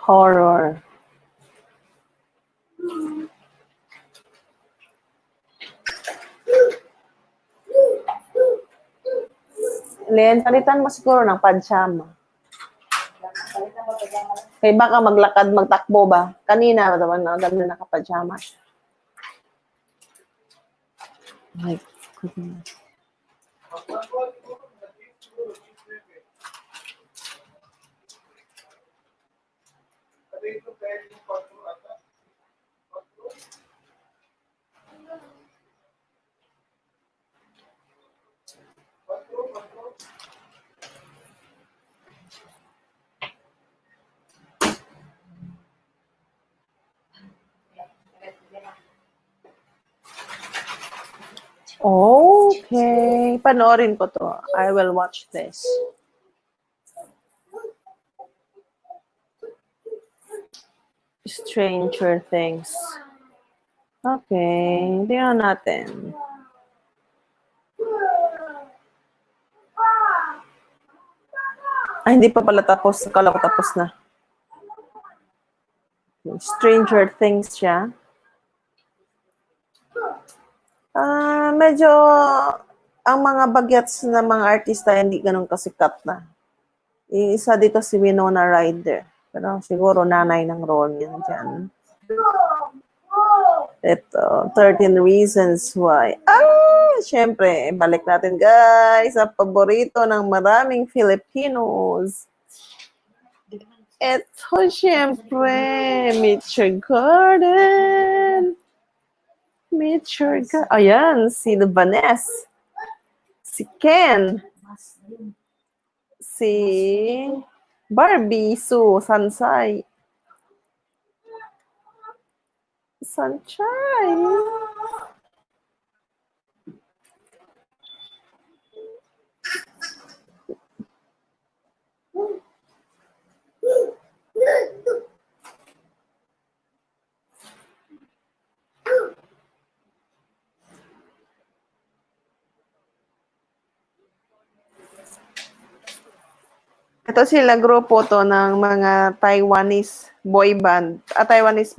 Horror. Len, palitan mo siguro ng pajama. Kaya baka maglakad, magtakbo ba? Kanina, ganda nakapajama siya. My goodness. Okay. Panoorin ko to. I will watch this. Stranger Things. Okay. Tingnan natin. Ay, hindi pa pala tapos. Akala ko tapos na. Stranger Things siya. Medyo ang mga bagets na mga artista hindi ganun kasikat na. Isa dito si Winona Ryder. Pero siguro nanay ng role niya dyan. Ito, 13 Reasons Why. Syempre, balik natin guys sa paborito ng maraming Filipinos. Ito, syempre, Meet Your Garden. Meet Your Garden. Ayan, si Vanessa. Si Ken. Si Barbie Sue Sansay. Sunshine. Ito sila grupo to ng mga Taiwanese boy band. Taiwanese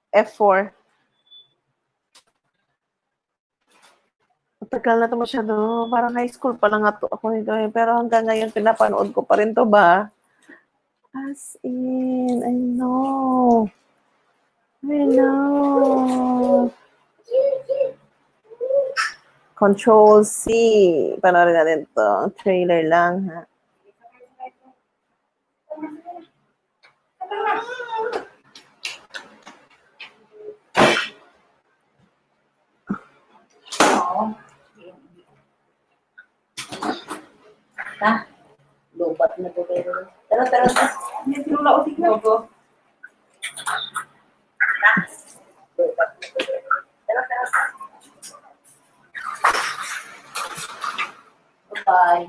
F4. Matagal na to masyado. Parang high school pa lang ako nito eh. Pero hanggang ngayon, pinapanood ko pa rin to ba? As in, I know. I know. Control C. Panoorin natin to. Trailer lang, ha? Lubat na po kayo. Tara. May pinula ko tignan ko. Lubat na po kayo. Tara. Bye.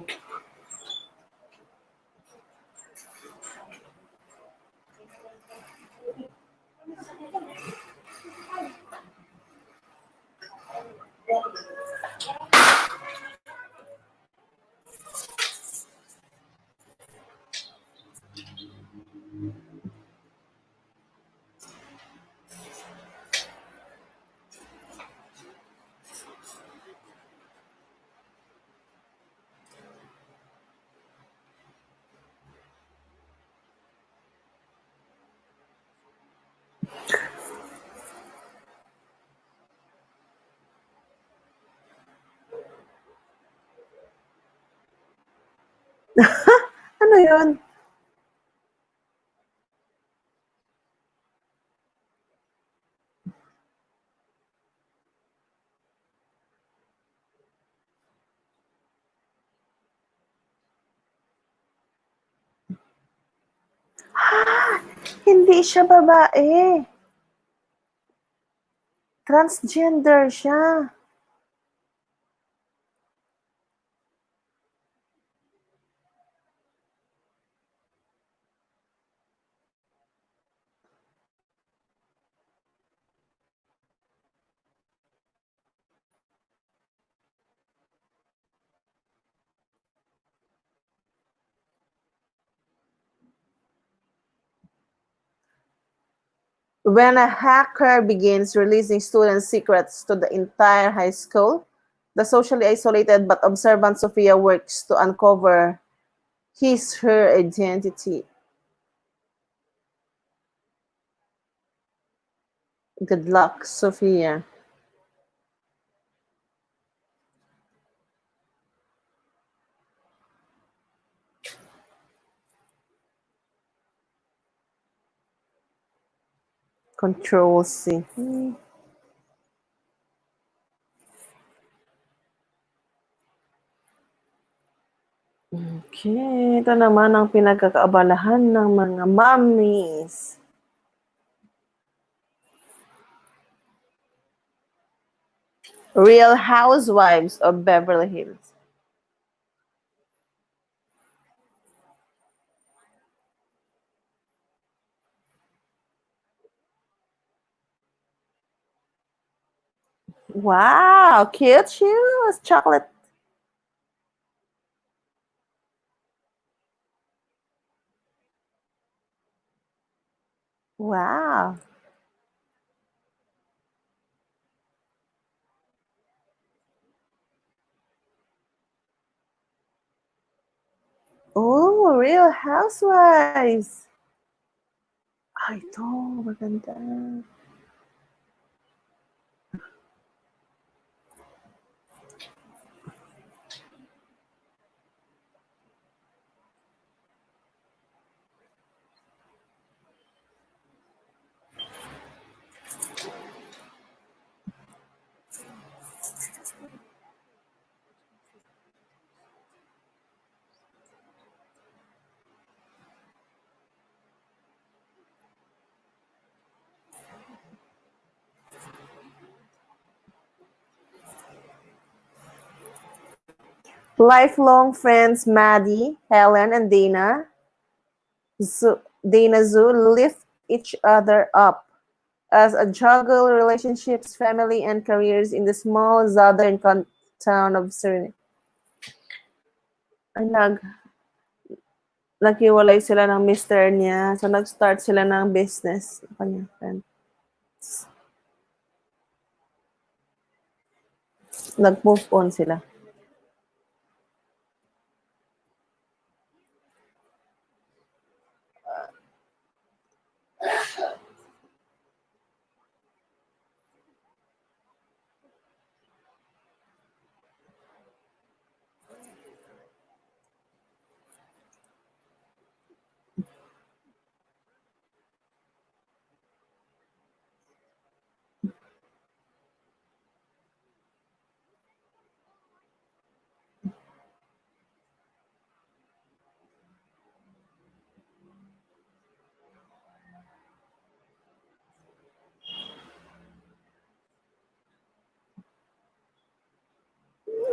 Ano yun? Hindi siya babae. Transgender siya. When a hacker begins releasing student secrets to the entire high school, the socially isolated but observant Sophia works to uncover her identity. Good luck, Sophia. Control C. Okay, ito naman ang pinagkakaabalahan ng mga mommies. Real Housewives of Beverly Hills. Wow, cute shoes, chocolate. Wow. Oh, Real Housewives. Ito, maganda. Lifelong friends Maddie, Helen, and Dana Zhu lift each other up as a juggle relationships, family, and careers in the small southern town of Suriname. naghiwalay sila ng mister niya. So, nag-start sila ng business. Kanya friend. Nag-move on sila.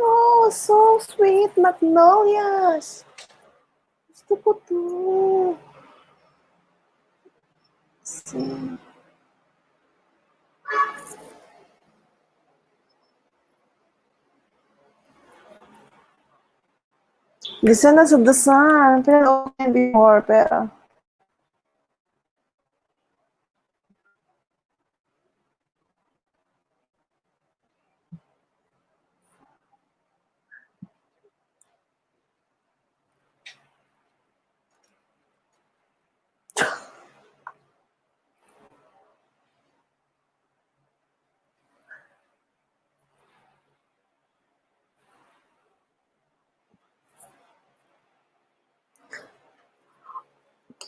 Oh, so sweet. Magnolias. Gusto ko to. Gusto na sa dasan. Pero okay before, pero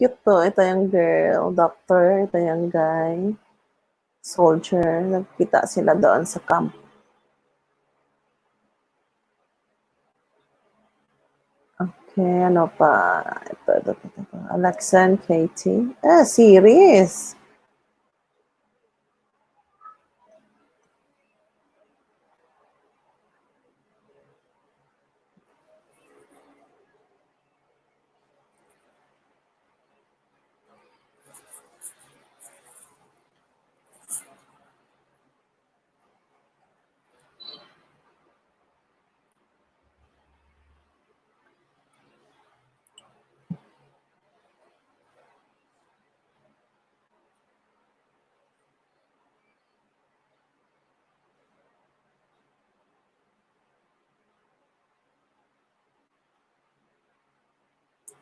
cute to. Ito yung girl, doctor. Ito yung guy, soldier. Nagkita sila doon sa camp. Okay, ano pa? Ito. Alexa and Katie. Series.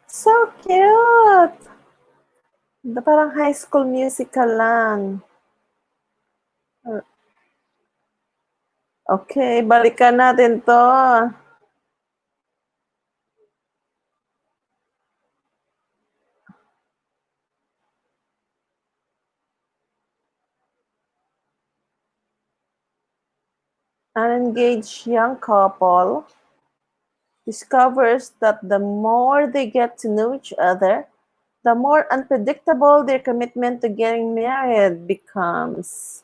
So cute! Parang high school musical lang. Okay, balikan natin to. An engaged young couple discovers that the more they get to know each other, the more unpredictable their commitment to getting married becomes.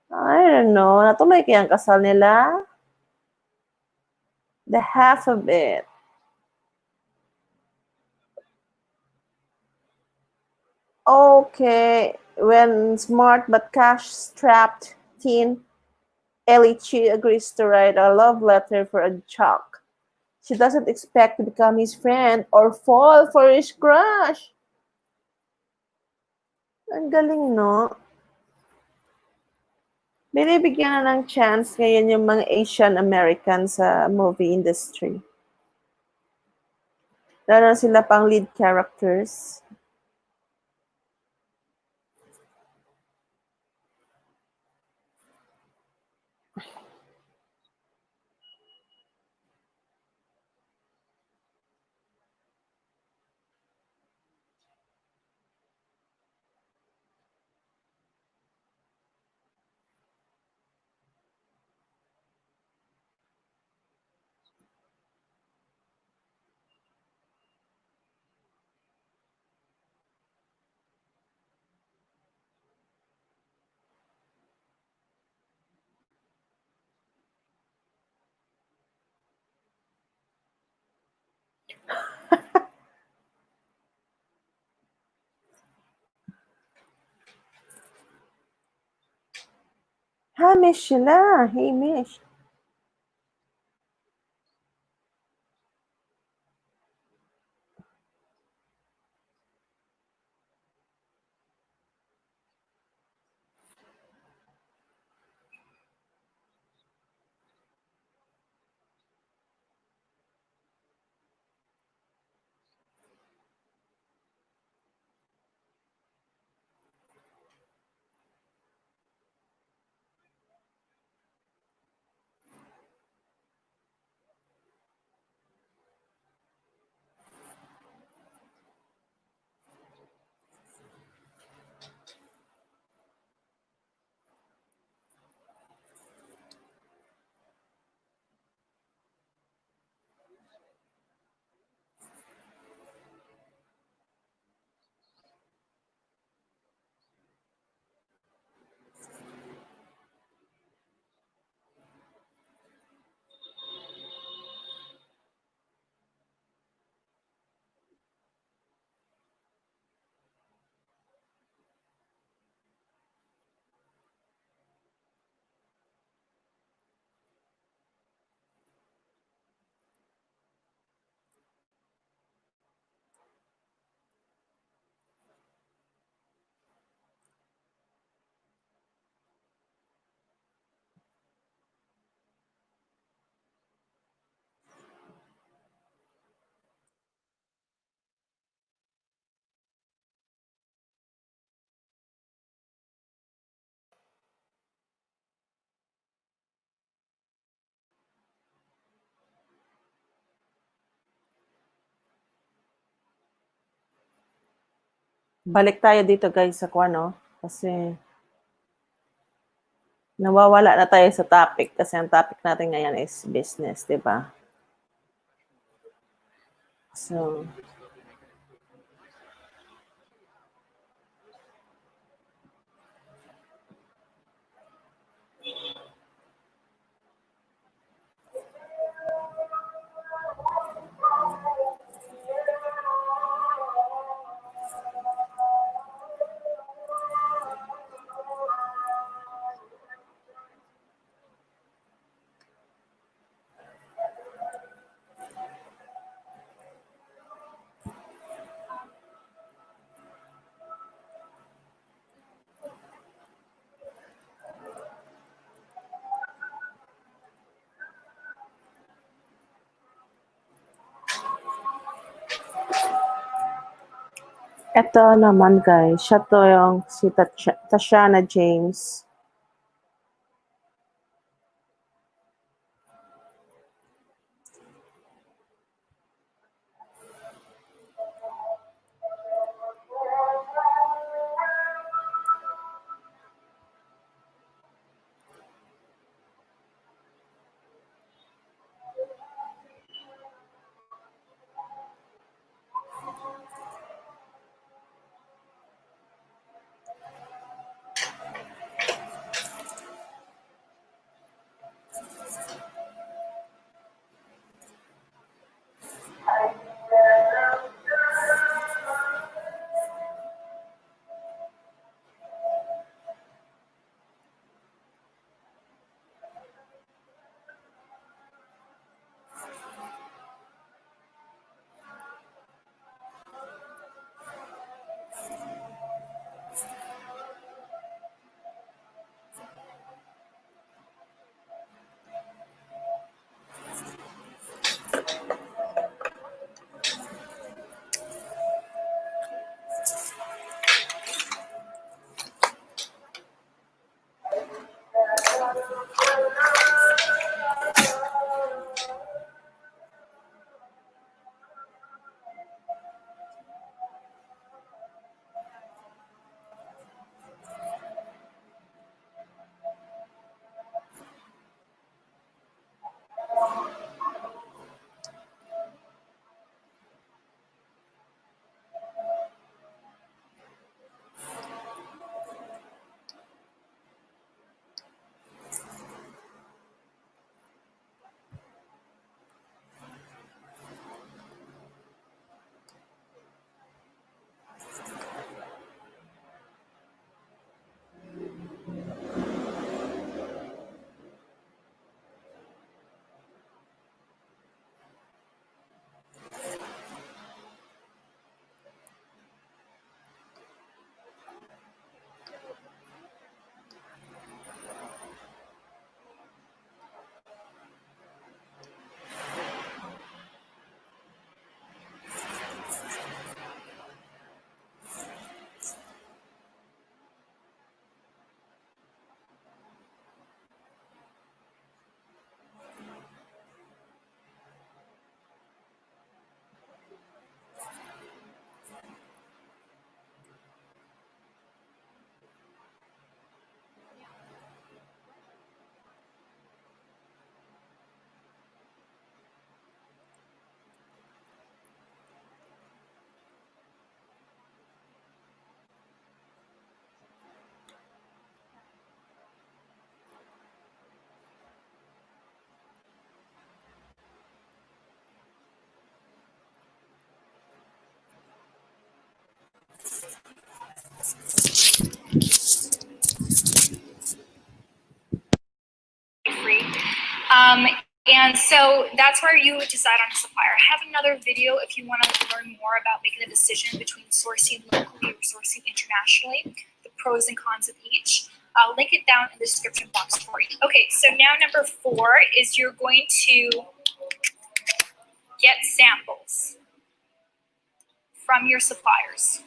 I don't know. Natuloy kaya ang kasal nila? The half of it. Okay. When smart but cash-strapped teen Ellie Chi agrees to write a love letter for a jock, she doesn't expect to become his friend or fall for his crush. Ang galing, no? Binibigyan na ng chance ngayon yung mga Asian American sa movie industry. Lalo na sila pang lead characters. Hamish sila. Hamish. Balik tayo dito guys sa kuano kasi nawawala na tayo sa topic kasi ang topic natin ngayon is business, 'di ba? So, eto naman guys, siya to yung si Tashana James. Free. And so that's where you would decide on a supplier. I have another video if you want to learn more about making a decision between sourcing locally or sourcing internationally, the pros and cons of each. I'll link it down in the description box for you. Okay, so now number 4 is you're going to get samples from your suppliers.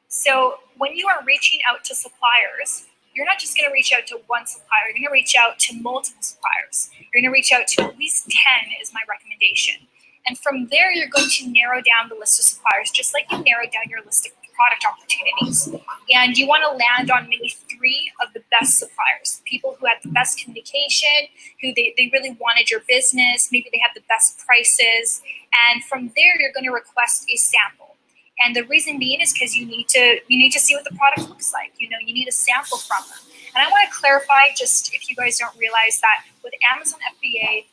So when you are reaching out to suppliers, you're not just going to reach out to one supplier, you're going to reach out to multiple suppliers. You're going to reach out to at least 10 is my recommendation. And from there, you're going to narrow down the list of suppliers, just like you narrowed down your list of product opportunities. And you want to land on maybe 3 of the best suppliers, people who had the best communication, who they really wanted your business, maybe they have the best prices. And from there, you're going to request a sample. And the reason being is because you need to see what the product looks like. You need a sample from them. And I want to clarify, just if you guys don't realize that with Amazon FBA,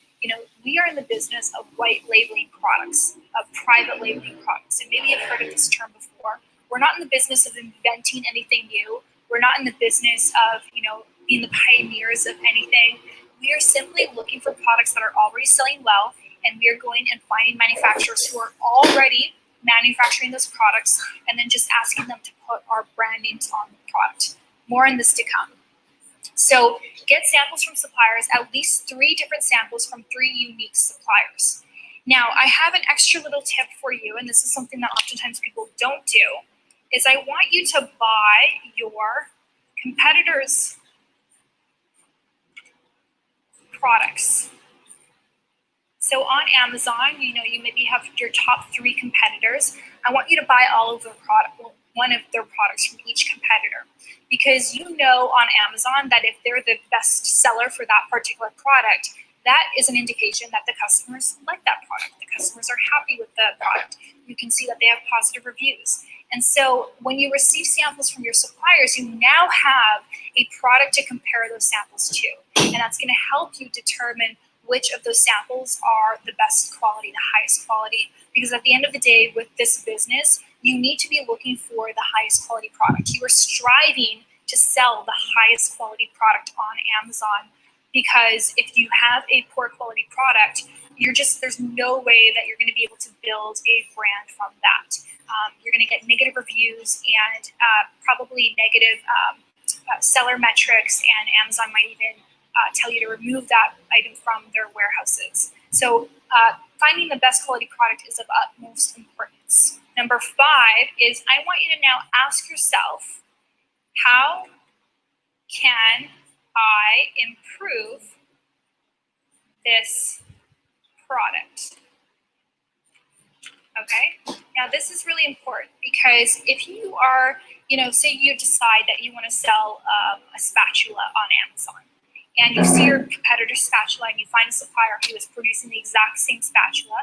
we are in the business of white labeling products, of private labeling products. And maybe you've heard of this term before. We're not in the business of inventing anything new. We're not in the business of, being the pioneers of anything. We are simply looking for products that are already selling well, and we are going and finding manufacturers who are already manufacturing those products and then just asking them to put our brand names on the product. More on this to come. So get samples from suppliers, at least 3 different samples from 3 unique suppliers. Now, I have an extra little tip for you, and this is something that oftentimes people don't do, is I want you to buy your competitors' products. So on Amazon, you maybe have your top 3 competitors. I want you to buy all of their one of their products from each competitor. Because on Amazon that if they're the best seller for that particular product, that is an indication that the customers like that product. The customers are happy with the product. You can see that they have positive reviews. And so when you receive samples from your suppliers, you now have a product to compare those samples to. And that's going to help you determine which of those samples are the best quality, the highest quality. Because at the end of the day, with this business, you need to be looking for the highest quality product. You are striving to sell the highest quality product on Amazon, because if you have a poor quality product, there's no way that you're going to be able to build a brand from that. You're going to get negative reviews and probably negative seller metrics, and Amazon might even tell you to remove that item from their warehouses. So finding the best quality product is of utmost importance. Number 5 is I want you to now ask yourself, how can I improve this product? Okay, now this is really important, because if you are, say you decide that you want to sell a spatula on Amazon, and you see your competitor's spatula and you find a supplier who is producing the exact same spatula,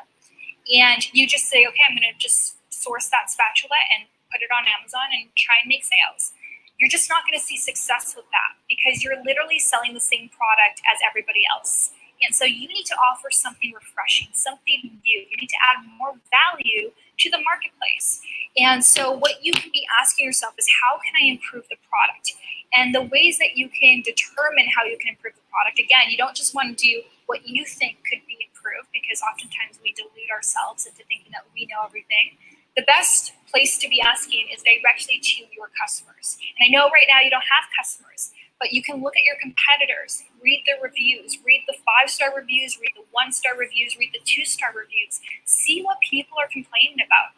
and you just say, okay, I'm going to just source that spatula and put it on Amazon and try and make sales. You're just not going to see success with that, because you're literally selling the same product as everybody else. And so you need to offer something refreshing, something new. You need to add more value to the marketplace. And so what you can be asking yourself is, how can I improve the product? And the ways that you can determine how you can improve the product, again, you don't just want to do what you think could be improved, because oftentimes we delude ourselves into thinking that we know everything. The best place to be asking is directly to your customers. And I know right now you don't have customers, but you can look at your competitors, read their reviews, read the 5-star reviews, read the 1-star reviews, read the 2-star reviews, see what people are complaining about.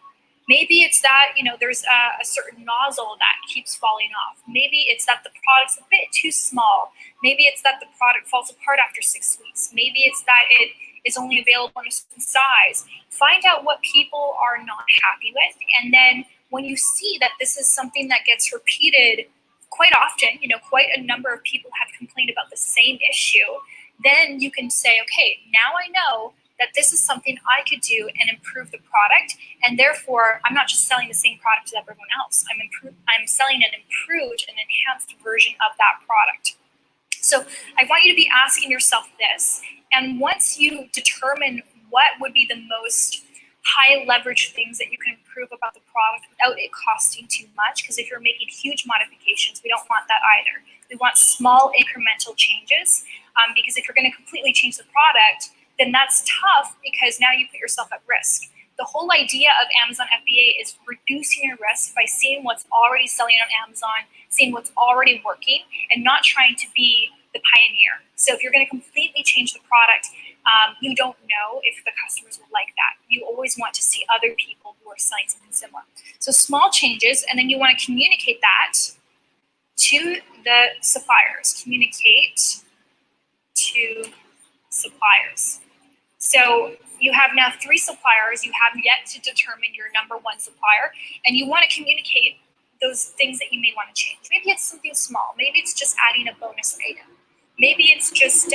Maybe it's that, there's a certain nozzle that keeps falling off. Maybe it's that the product's a bit too small. Maybe it's that the product falls apart after 6 weeks. Maybe it's that it is only available in a certain size. Find out what people are not happy with. And then when you see that this is something that gets repeated quite often, quite a number of people have complained about the same issue, then you can say, okay, now I know that this is something I could do and improve the product, and therefore I'm not just selling the same product as everyone else. I'm selling an improved and enhanced version of that product. So I want you to be asking yourself this, and once you determine what would be the most high leverage things that you can improve about the product without it costing too much, because if you're making huge modifications, we don't want that either. We want small incremental changes, because if you're going to completely change the product, then that's tough, because now you put yourself at risk. The whole idea of Amazon FBA is reducing your risk by seeing what's already selling on Amazon, seeing what's already working, and not trying to be the pioneer. So if you're going to completely change the product, you don't know if the customers will like that. You always want to see other people who are selling something similar. So small changes, and then you want to communicate that to the suppliers. Communicate to suppliers. So you have now 3 suppliers. You have yet to determine your number 1 supplier, and you want to communicate those things that you may want to change. Maybe it's something small. Maybe it's just adding a bonus item. Maybe it's just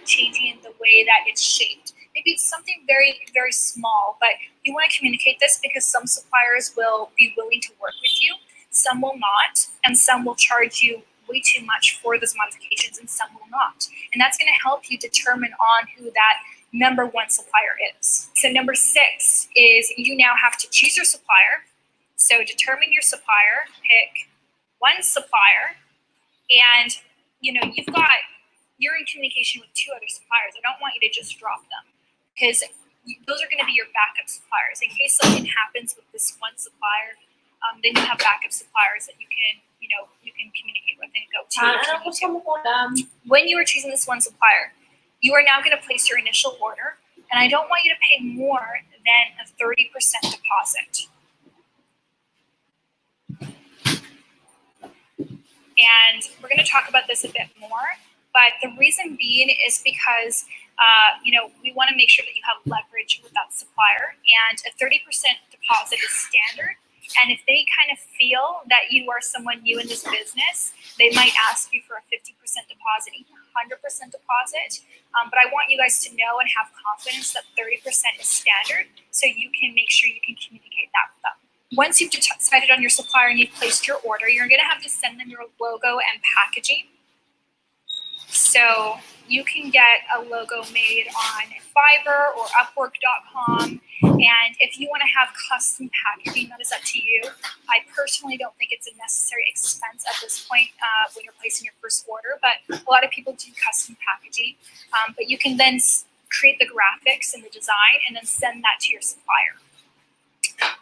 changing the way that it's shaped. Maybe it's something very, very small, but you want to communicate this because some suppliers will be willing to work with you, some will not, and some will charge you way too much for those modifications, and some will not. And that's going to help you determine on who that number 1 supplier is. So number 6 is you now have to choose your supplier. So determine your supplier, pick 1 supplier, and you're in communication with 2 other suppliers. I don't want you to just drop them, because those are going to be your backup suppliers. In case something happens with this 1 supplier, then you have backup suppliers that you can communicate with and go to. When you are choosing this 1 supplier, you are now going to place your initial order, and I don't want you to pay more than a 30% deposit. And we're going to talk about this a bit more, but the reason being is because we want to make sure that you have leverage with that supplier, and a 30% deposit is standard. And if they kind of feel that you are someone new in this business, they might ask you for a 50% deposit, even 100% deposit. But I want you guys to know and have confidence that 30% is standard, so you can make sure you can communicate that with them. Once you've decided on your supplier and you've placed your order, you're going to have to send them your logo and packaging. So you can get a logo made on Fiverr or Upwork.com. And if you want to have custom packaging, that is up to you. I personally don't think it's a necessary expense at this point when you're placing your first order, but a lot of people do custom packaging. But you can then create the graphics and the design and then send that to your supplier.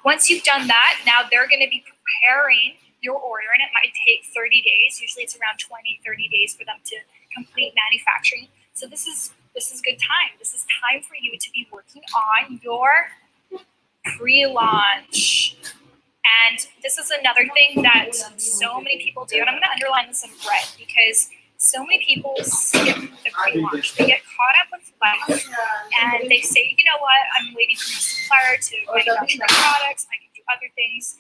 Once you've done that, now they're going to be preparing your order, and it might take 30 days. Usually it's around 20, 30 days for them to complete manufacturing. So this is good time. This is time for you to be working on your pre-launch. And this is another thing that so many people do, and I'm going to underline this in red because so many people skip the pre-launch. They get caught up with life, and they say, you know what, I'm waiting for my supplier to manufacture my products, I can do other things.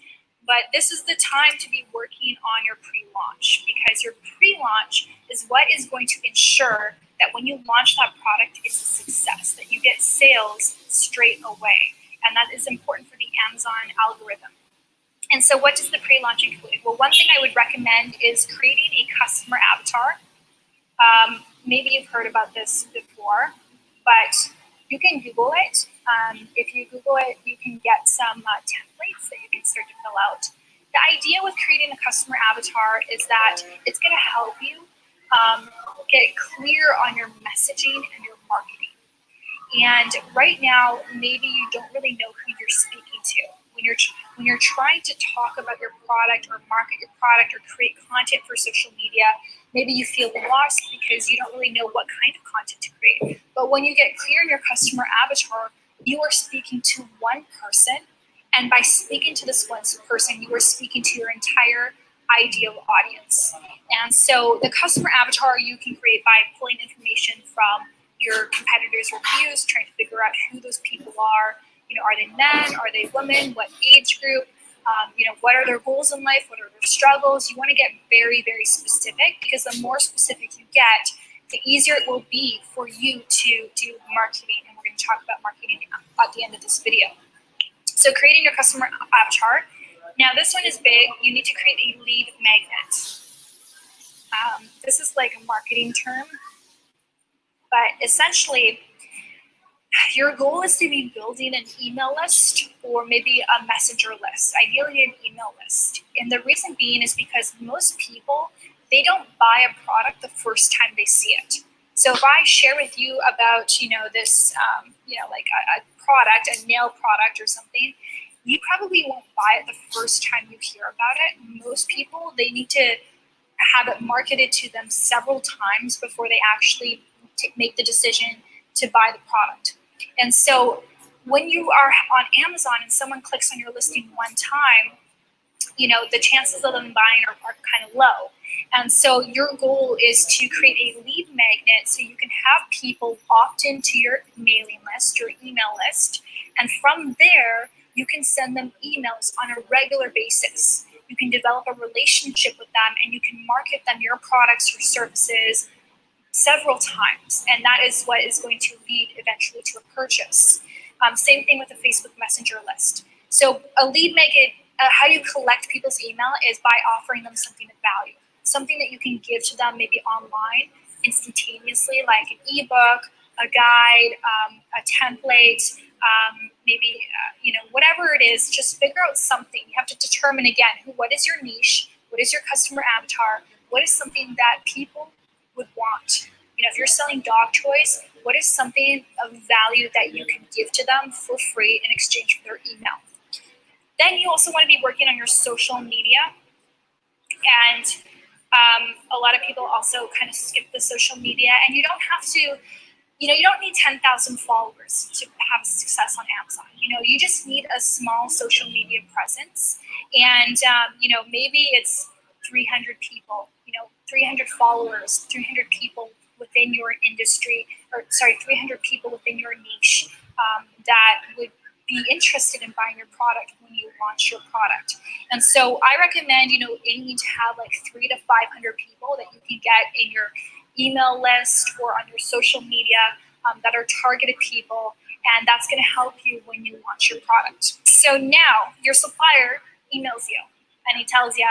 But this is the time to be working on your pre-launch, because your pre-launch is what is going to ensure that when you launch that product, it's a success, that you get sales straight away. And that is important for the Amazon algorithm. And so what does the pre-launch include? Well, one thing I would recommend is creating a customer avatar. Maybe you've heard about this before, but you can Google it. If you Google it, you can get some templates that you can start to fill out. The idea with creating a customer avatar is that it's going to help you get clear on your messaging and your marketing. And right now, maybe you don't really know who you're speaking to. When you're trying to talk about your product or market your product or create content for social media, maybe you feel lost because you don't really know what kind of content to create. But when you get clear in your customer avatar, you are speaking to one person. And by speaking to this one person, you are speaking to your entire ideal audience. And so the customer avatar you can create by pulling information from your competitors' reviews, trying to figure out who those people are. Are they men? Are they women? What age group? What are their goals in life? What are their struggles? You want to get very, very specific, because the more specific you get, the easier it will be for you to do marketing. And we're going to talk about marketing at the end of this video. So creating your customer avatar. Now this one is big. You need to create a lead magnet. This is like a marketing term, but essentially, your goal is to be building an email list or maybe a messenger list, ideally an email list. And the reason being is because most people, they don't buy a product the first time they see it. So if I share with you about, this, like a product, a nail product or something, you probably won't buy it the first time you hear about it. Most people, they need to have it marketed to them several times before they actually make the decision to buy the product. And so when you are on Amazon and someone clicks on your listing one time, the chances of them buying are kind of low. And so your goal is to create a lead magnet so you can have people opt into your mailing list, your email list, and from there, you can send them emails on a regular basis. You can develop a relationship with them and you can market them your products or services several times. And that is what is going to lead eventually to a purchase. Same thing with a Facebook Messenger list. So a lead magnet, how you collect people's email is by offering them something of value, something that you can give to them maybe online instantaneously, like an ebook, a guide, a template, maybe, whatever it is, just figure out something. You have to determine again, what is your niche? What is your customer avatar? What is something that people would want? If you're selling dog toys, what is something of value that you can give to them for free in exchange for their email? Then you also want to be working on your social media. And a lot of people also kind of skip the social media, and you don't have to, you don't need 10,000 followers to have success on Amazon. You just need a small social media presence. And, maybe it's 300 people, 300 followers, 300 people within your industry, 300 people within your niche that would be interested in buying your product when you launch your product. And so I recommend, aiming to have like 300 to 500 people that you can get in your email list or on your social media that are targeted people, and that's going to help you when you launch your product. So now your supplier emails you and he tells you,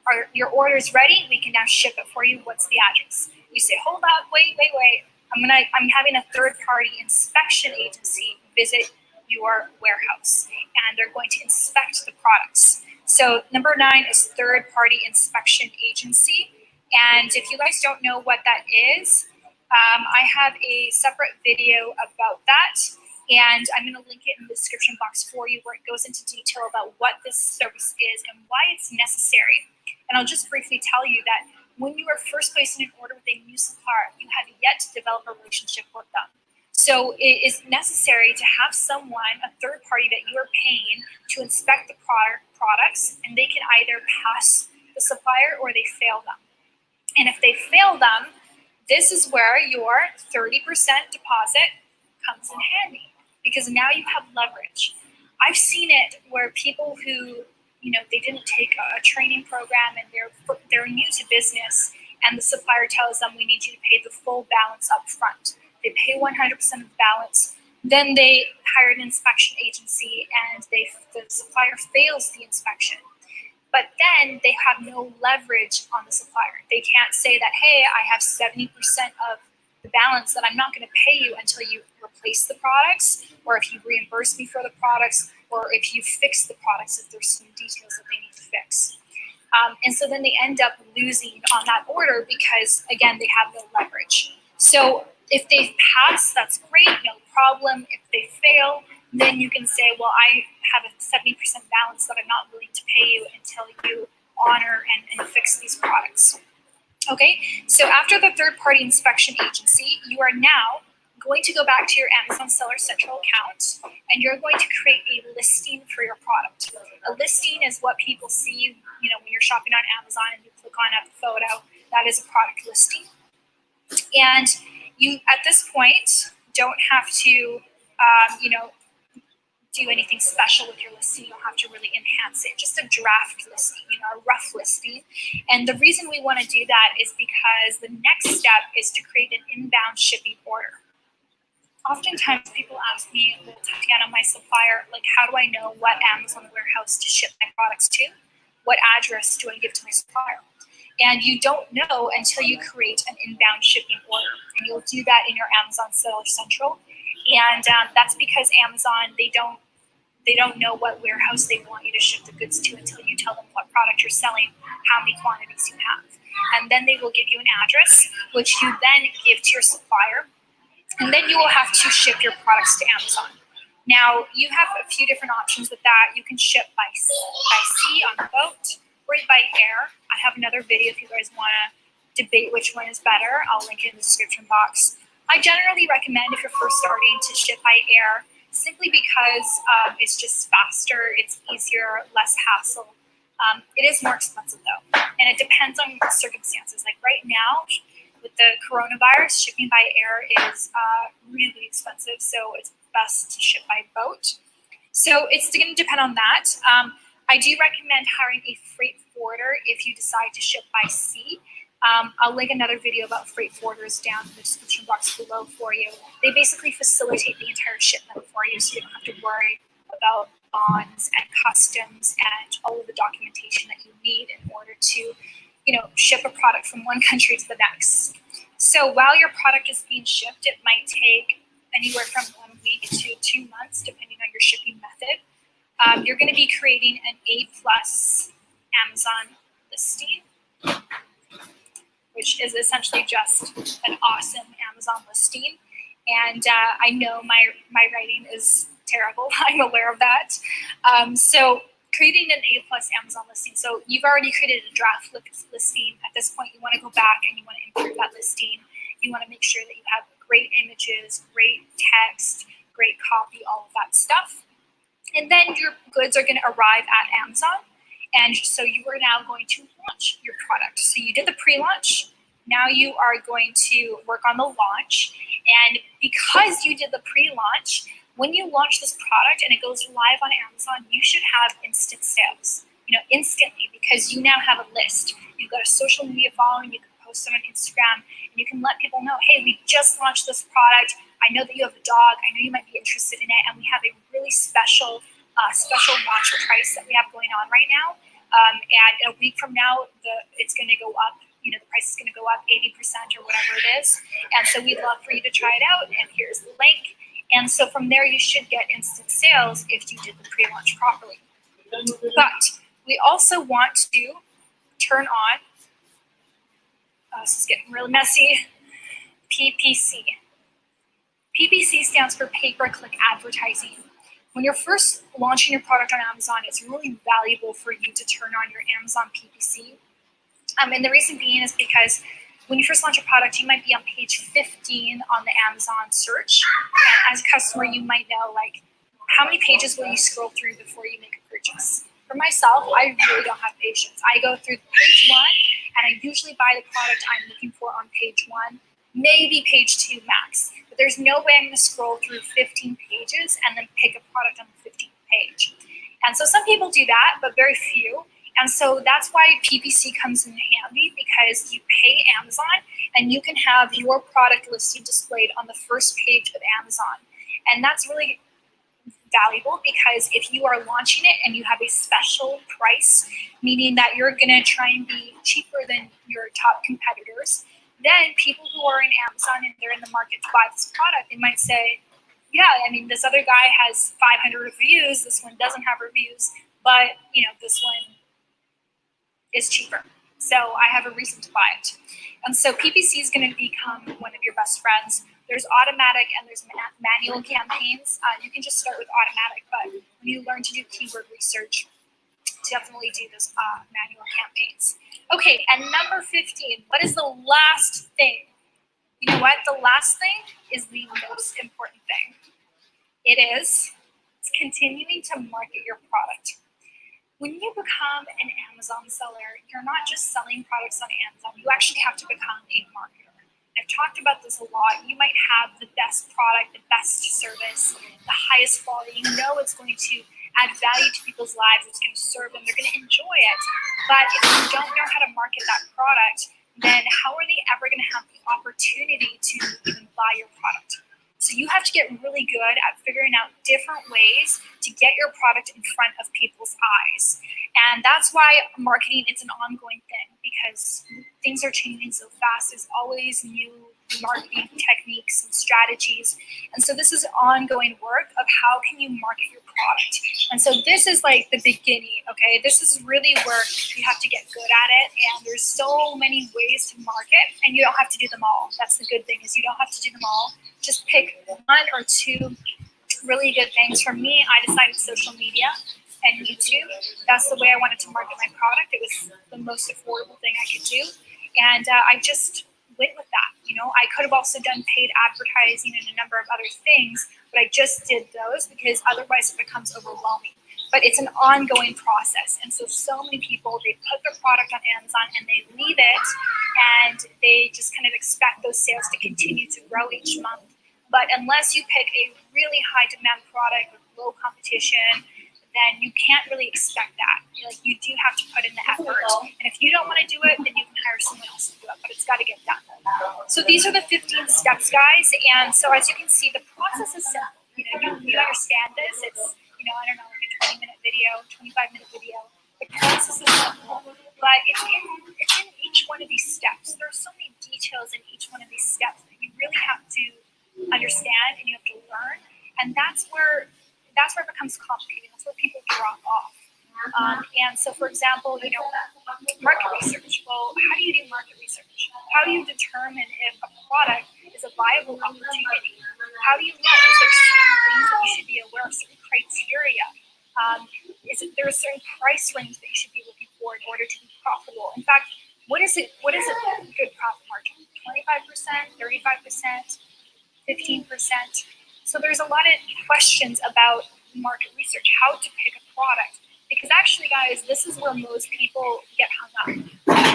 "Are your orders ready? We can now ship it for you. What's the address?" You say, "Hold up, wait. I'm having a third-party inspection agency visit your warehouse, and they're going to inspect the products." So number 9 is third-party inspection agency. And if you guys don't know what that is, I have a separate video about that, and I'm going to link it in the description box for you, where it goes into detail about what this service is and why it's necessary. And I'll just briefly tell you that when you are first placing an order with a new supplier, you have yet to develop a relationship with them. So it is necessary to have someone, a third party that you are paying to inspect the products, and they can either pass the supplier or they fail them. And if they fail them, this is where your 30% deposit comes in handy, because now you have leverage. I've seen it where people who, they didn't take a training program and they're new to business, and the supplier tells them, "We need you to pay the full balance up front." They pay 100% of the balance. Then they hire an inspection agency, and the supplier fails the inspection. But then they have no leverage on the supplier. They can't say that, "Hey, I have 70% of the balance that I'm not going to pay you until you replace the products, or if you reimburse me for the products, or if you fix the products if there's some details that they need to fix." And so then they end up losing on that order because, again, they have no leverage. So if they pass, that's great, no problem. If they fail, then you can say, "Well, I have a 70% balance that I'm not willing to pay you until you honor and fix these products." Okay, so after the third-party inspection agency, you are now going to go back to your Amazon Seller Central account, and you're going to create a listing for your product. A listing is what people see, when you're shopping on Amazon and you click on a photo. That is a product listing. And you, at this point, don't have to, do anything special with your listing. You don't have to really enhance it. Just a draft listing, a rough listing. And the reason we want to do that is because the next step is to create an inbound shipping order. Oftentimes people ask me, "Well, Tatiana, my supplier, how do I know what Amazon warehouse to ship my products to? What address do I give to my supplier?" And you don't know until you create an inbound shipping order. And you'll do that in your Amazon Seller Central. And that's because Amazon, they don't know what warehouse they want you to ship the goods to until you tell them what product you're selling, how many quantities you have. And then they will give you an address, which you then give to your supplier. And then you will have to ship your products to Amazon. Now, you have a few different options with that. You can ship by sea on a boat, or by air. I have another video if you guys want to debate which one is better. I'll link it in the description box. I generally recommend, if you're first starting, to ship by air, simply because it's just faster, it's easier, less hassle. It is more expensive though, and it depends on circumstances. Like right now, with the coronavirus, shipping by air is really expensive, so it's best to ship by boat. So it's going to depend on that. I do recommend hiring a freight forwarder if you decide to ship by sea. I'll link another video about freight forwarders down in the description box below for you. They basically facilitate the entire shipment for you, so you don't have to worry about bonds and customs and all of the documentation that you need in order to, ship a product from one country to the next. So while your product is being shipped, it might take anywhere from 1 week to 2 months, depending on your shipping method. You're going to be creating an A+ Amazon listing, which is essentially just an awesome Amazon listing. And I know my writing is terrible. I'm aware of that. So creating an A+ Amazon listing. So you've already created a draft listing. At this point, you want to go back and you want to improve that listing. You want to make sure that you have great images, great text, great copy, all of that stuff. And then your goods are going to arrive at Amazon. And so you are now going to launch your product. So you did the pre-launch. Now you are going to work on the launch. And because you did the pre-launch, when you launch this product and it goes live on Amazon, you should have instant sales, instantly, because you now have a list. You've got a social media following, you can post it on Instagram, and you can let people know, hey, we just launched this product. I know that you have a dog. I know you might be interested in it. And we have a really special launch price that we have going on right now. And a week from now, it's going to go up. The price is going to go up 80% or whatever it is. And so we'd love for you to try it out. And here's the link. And so from there, you should get instant sales if you did the pre-launch properly. But we also want to turn on, this is getting really messy, PPC. PPC stands for pay-per-click advertising. When you're first launching your product on Amazon, it's really valuable for you to turn on your Amazon PPC. And the reason being is because when you first launch a product, you might be on page 15 on the Amazon search. And as a customer, you might know, how many pages will you scroll through before you make a purchase? For myself, I really don't have patience. I go through page 1, and I usually buy the product I'm looking for on page 1, maybe page 2 max. But there's no way I'm going to scroll through 15 pages and then pick a product on the 15th page. And so some people do that, but very few. And so that's why PPC comes in handy, because you pay Amazon and you can have your product listing displayed on the first page of Amazon. And that's really valuable, because if you are launching it and you have a special price, meaning that you're going to try and be cheaper than your top competitors, then people who are in Amazon and they're in the market to buy this product, they might say, yeah, this other guy has 500 reviews, this one doesn't have reviews, but this one is cheaper. So I have a reason to buy it. And so PPC is going to become one of your best friends. There's automatic and there's manual campaigns. You can just start with automatic, but when you learn to do keyword research, definitely do those manual campaigns. Okay, and number 15, what is the last thing? You know what? The last thing is the most important thing. It's continuing to market your product. When you become an Amazon seller, you're not just selling products on Amazon. You actually have to become a marketer. I've talked about this a lot. You might have the best product, the best service, the highest quality. You know it's going to add value to people's lives. It's going to serve them. They're going to enjoy it. But if you don't know how to market that product, then how are they ever going to have the opportunity to even buy your product? So you have to get really good at figuring out different ways to get your product in front of people's eyes. And that's why marketing is an ongoing thing, because things are changing so fast. There's always new marketing techniques and strategies. And so this is ongoing work of how can you market your product. And so this is like the beginning, okay? This is really where you have to get good at it. And there's so many ways to market, and you don't have to do them all. That's the good thing, is you don't have to do them all. Just pick one or two really good things. For me, I decided social media and YouTube. That's the way I wanted to market my product. It was the most affordable thing I could do. And I just went with that. I could have also done paid advertising and a number of other things, but I just did those because otherwise it becomes overwhelming. but it's an ongoing process. And so many people, they put their product on Amazon and they leave it, and they just kind of expect those sales to continue to grow each month. But unless you pick a really high demand product with low competition, then you can't really expect that. Like, you do have to put in the effort. And if you don't want to do it, then you can hire someone else to do it, but it's got to get done. So these are the 15 steps, guys. And so as you can see, the process is simple. You understand this. It's, I don't know, like a 20-minute video, 25-minute video. The process is simple, but it's in each one of these steps. There are so many details in each one of these steps that you really have to understand and you have to learn. And that's where it becomes complicated. That's where people drop off. And so, for example, market research. Well, how do you do market research? How do you determine if a product is a viable opportunity? How do you know? Is there certain things that you should be aware of, certain criteria? There a certain price range that you should be looking for in order to be profitable? In fact, what is a good profit margin? 25%, 35%, 15%? So there's a lot of questions about market research, how to pick a product. Because actually, guys, this is where most people get hung up.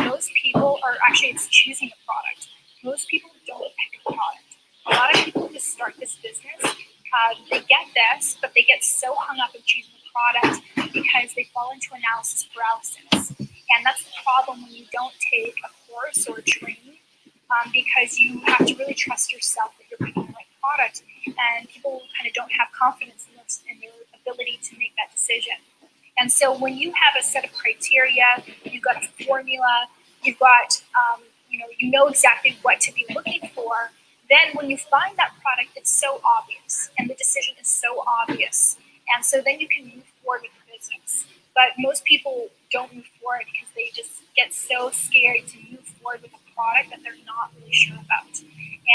Most people are actually, it's choosing a product. Most people don't pick a product. A lot of people who start this business, they get this, but they get so hung up in choosing the product because they fall into analysis paralysis. And that's the problem when you don't take a course or a training, because you have to really trust yourself that you're picking the right product. And people kind of don't have confidence in their ability to make that decision. And so when you have a set of criteria, you've got a formula, you've got, you know exactly what to be looking for, then when you find that product, it's so obvious, and the decision is so obvious. And so then you can move forward with the business. But most people don't move forward because they just get so scared to move forward with a product that they're not really sure about.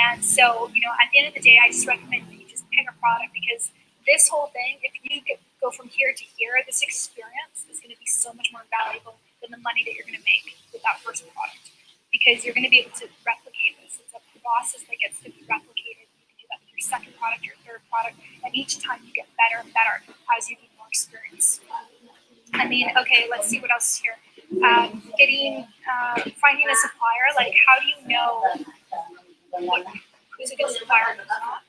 And so, at the end of the day, I just recommend that you just pick a product, because this whole thing, if you go from here to here, this experience is going to be so much more valuable than the money that you're going to make with that first product, because you're going to be able to replicate this. It's a process that gets to be replicated. You can do that with your second product, your third product, and each time you get better and better as you get more experience. Okay, let's see what else is here. Finding a supplier, like, how do you know who's a good supplier and who's not?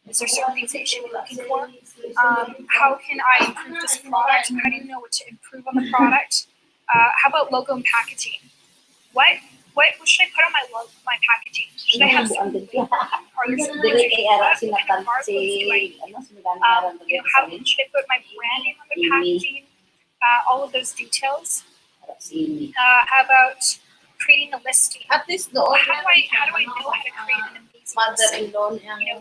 Is there certain things that you should be looking for? How can I improve this product? How do you know what to improve on the product? How about logo and packaging? What should I put on my packaging? Should I have some? Are there some things you should put? What kind of barcodes do I need? How should I put my branding on the packaging? All of those details. How about creating a listing? At least how do I know how to create an amazing listing?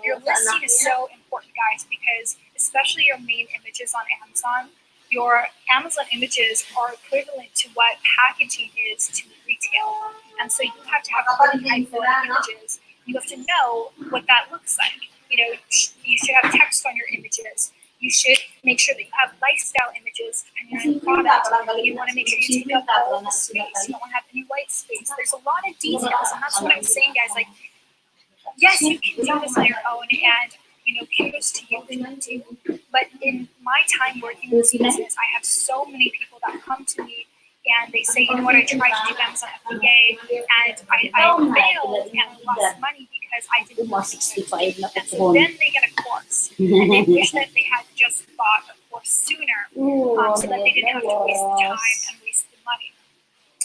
Your listing is so important, guys, because especially your main images on Amazon, your Amazon images are equivalent to what packaging is to retail. And so you have to have really high-quality images. You have to know what that looks like. You should have text on your images. You should make sure that you have lifestyle images depending on the product. You want to make sure you take up all the space. You don't want to have any white space. There's a lot of details, and that's what I'm saying, guys. Like, yes, you can do this on your own, and kudos to you for that too. But in my time working in this business, I have so many people that come to me and they say, you know what, I tried to do Amazon FBA and I failed and lost money because I didn't know. And so then they get a course and they wish that they had just bought a course sooner, so that they didn't have to waste the time and waste the money.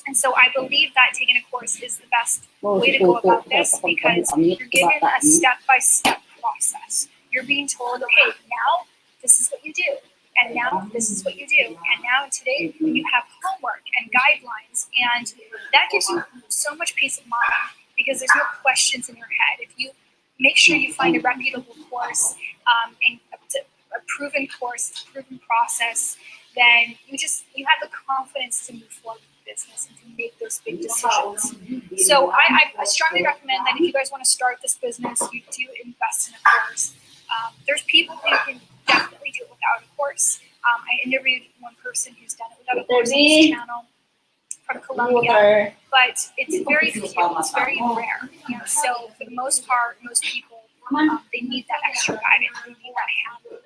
And so I believe that taking a course is the best way to go about this, because you're given a step-by-step process. You're being told, okay, now this is what you do, and now this is what you do, and now today you have homework and guidelines, and that gives you so much peace of mind because there's no questions in your head. If you make sure you find a reputable course and a proven course, a proven process, then you have the confidence to move forward with the business and to make those big decisions. So I strongly recommend that if you guys want to start this business, you do invest in a course. There's people who can definitely do it without a course. I interviewed one person who's done it without a course on this channel from Colombia, but it's very few, it's very rare. And so for the most part, most people, they need that extra guidance, they need that hand holding.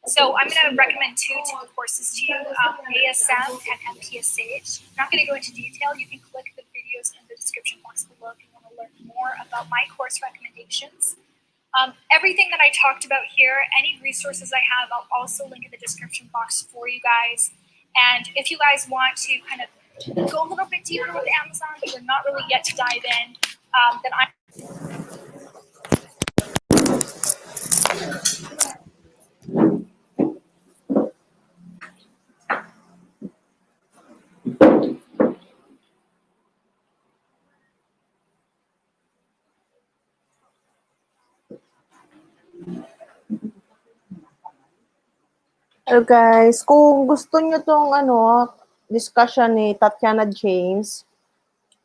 So I'm going to recommend two typical courses to you, ASM and MPSH. I'm not going to go into detail. You can click the videos in the description box below if you want to learn more about my course recommendations. Everything that I talked about here, any resources I have, I'll also link in the description box for you guys. And if you guys want to kind of go a little bit deeper with Amazon, but you're not really yet to dive in, then I'm Hello guys, kung gusto nyo tong discussion ni Tatiana James,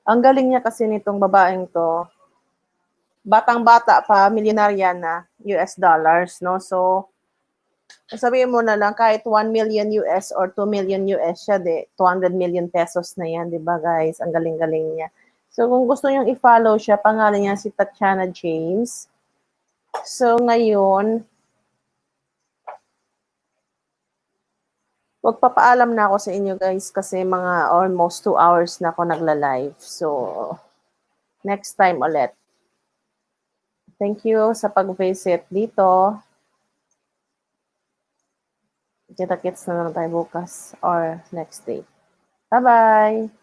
ang galing niya kasi nitong babaeng to. Batang-bata pa, milyonarya na, US dollars, no? So, sabihin mo na lang, kahit 1 million US or 2 million US siya, 200 million pesos na yan, di ba guys? Ang galing-galing niya. So, kung gusto nyo i-follow siya, pangalan niya si Tatiana James. So, ngayon, magpapaalam na ako sa inyo guys kasi mga almost 2 hours na ako nagla-live. So, next time ulit. Thank you sa pag-visit dito. Kita-kits na lang tayo bukas or next day. Bye-bye!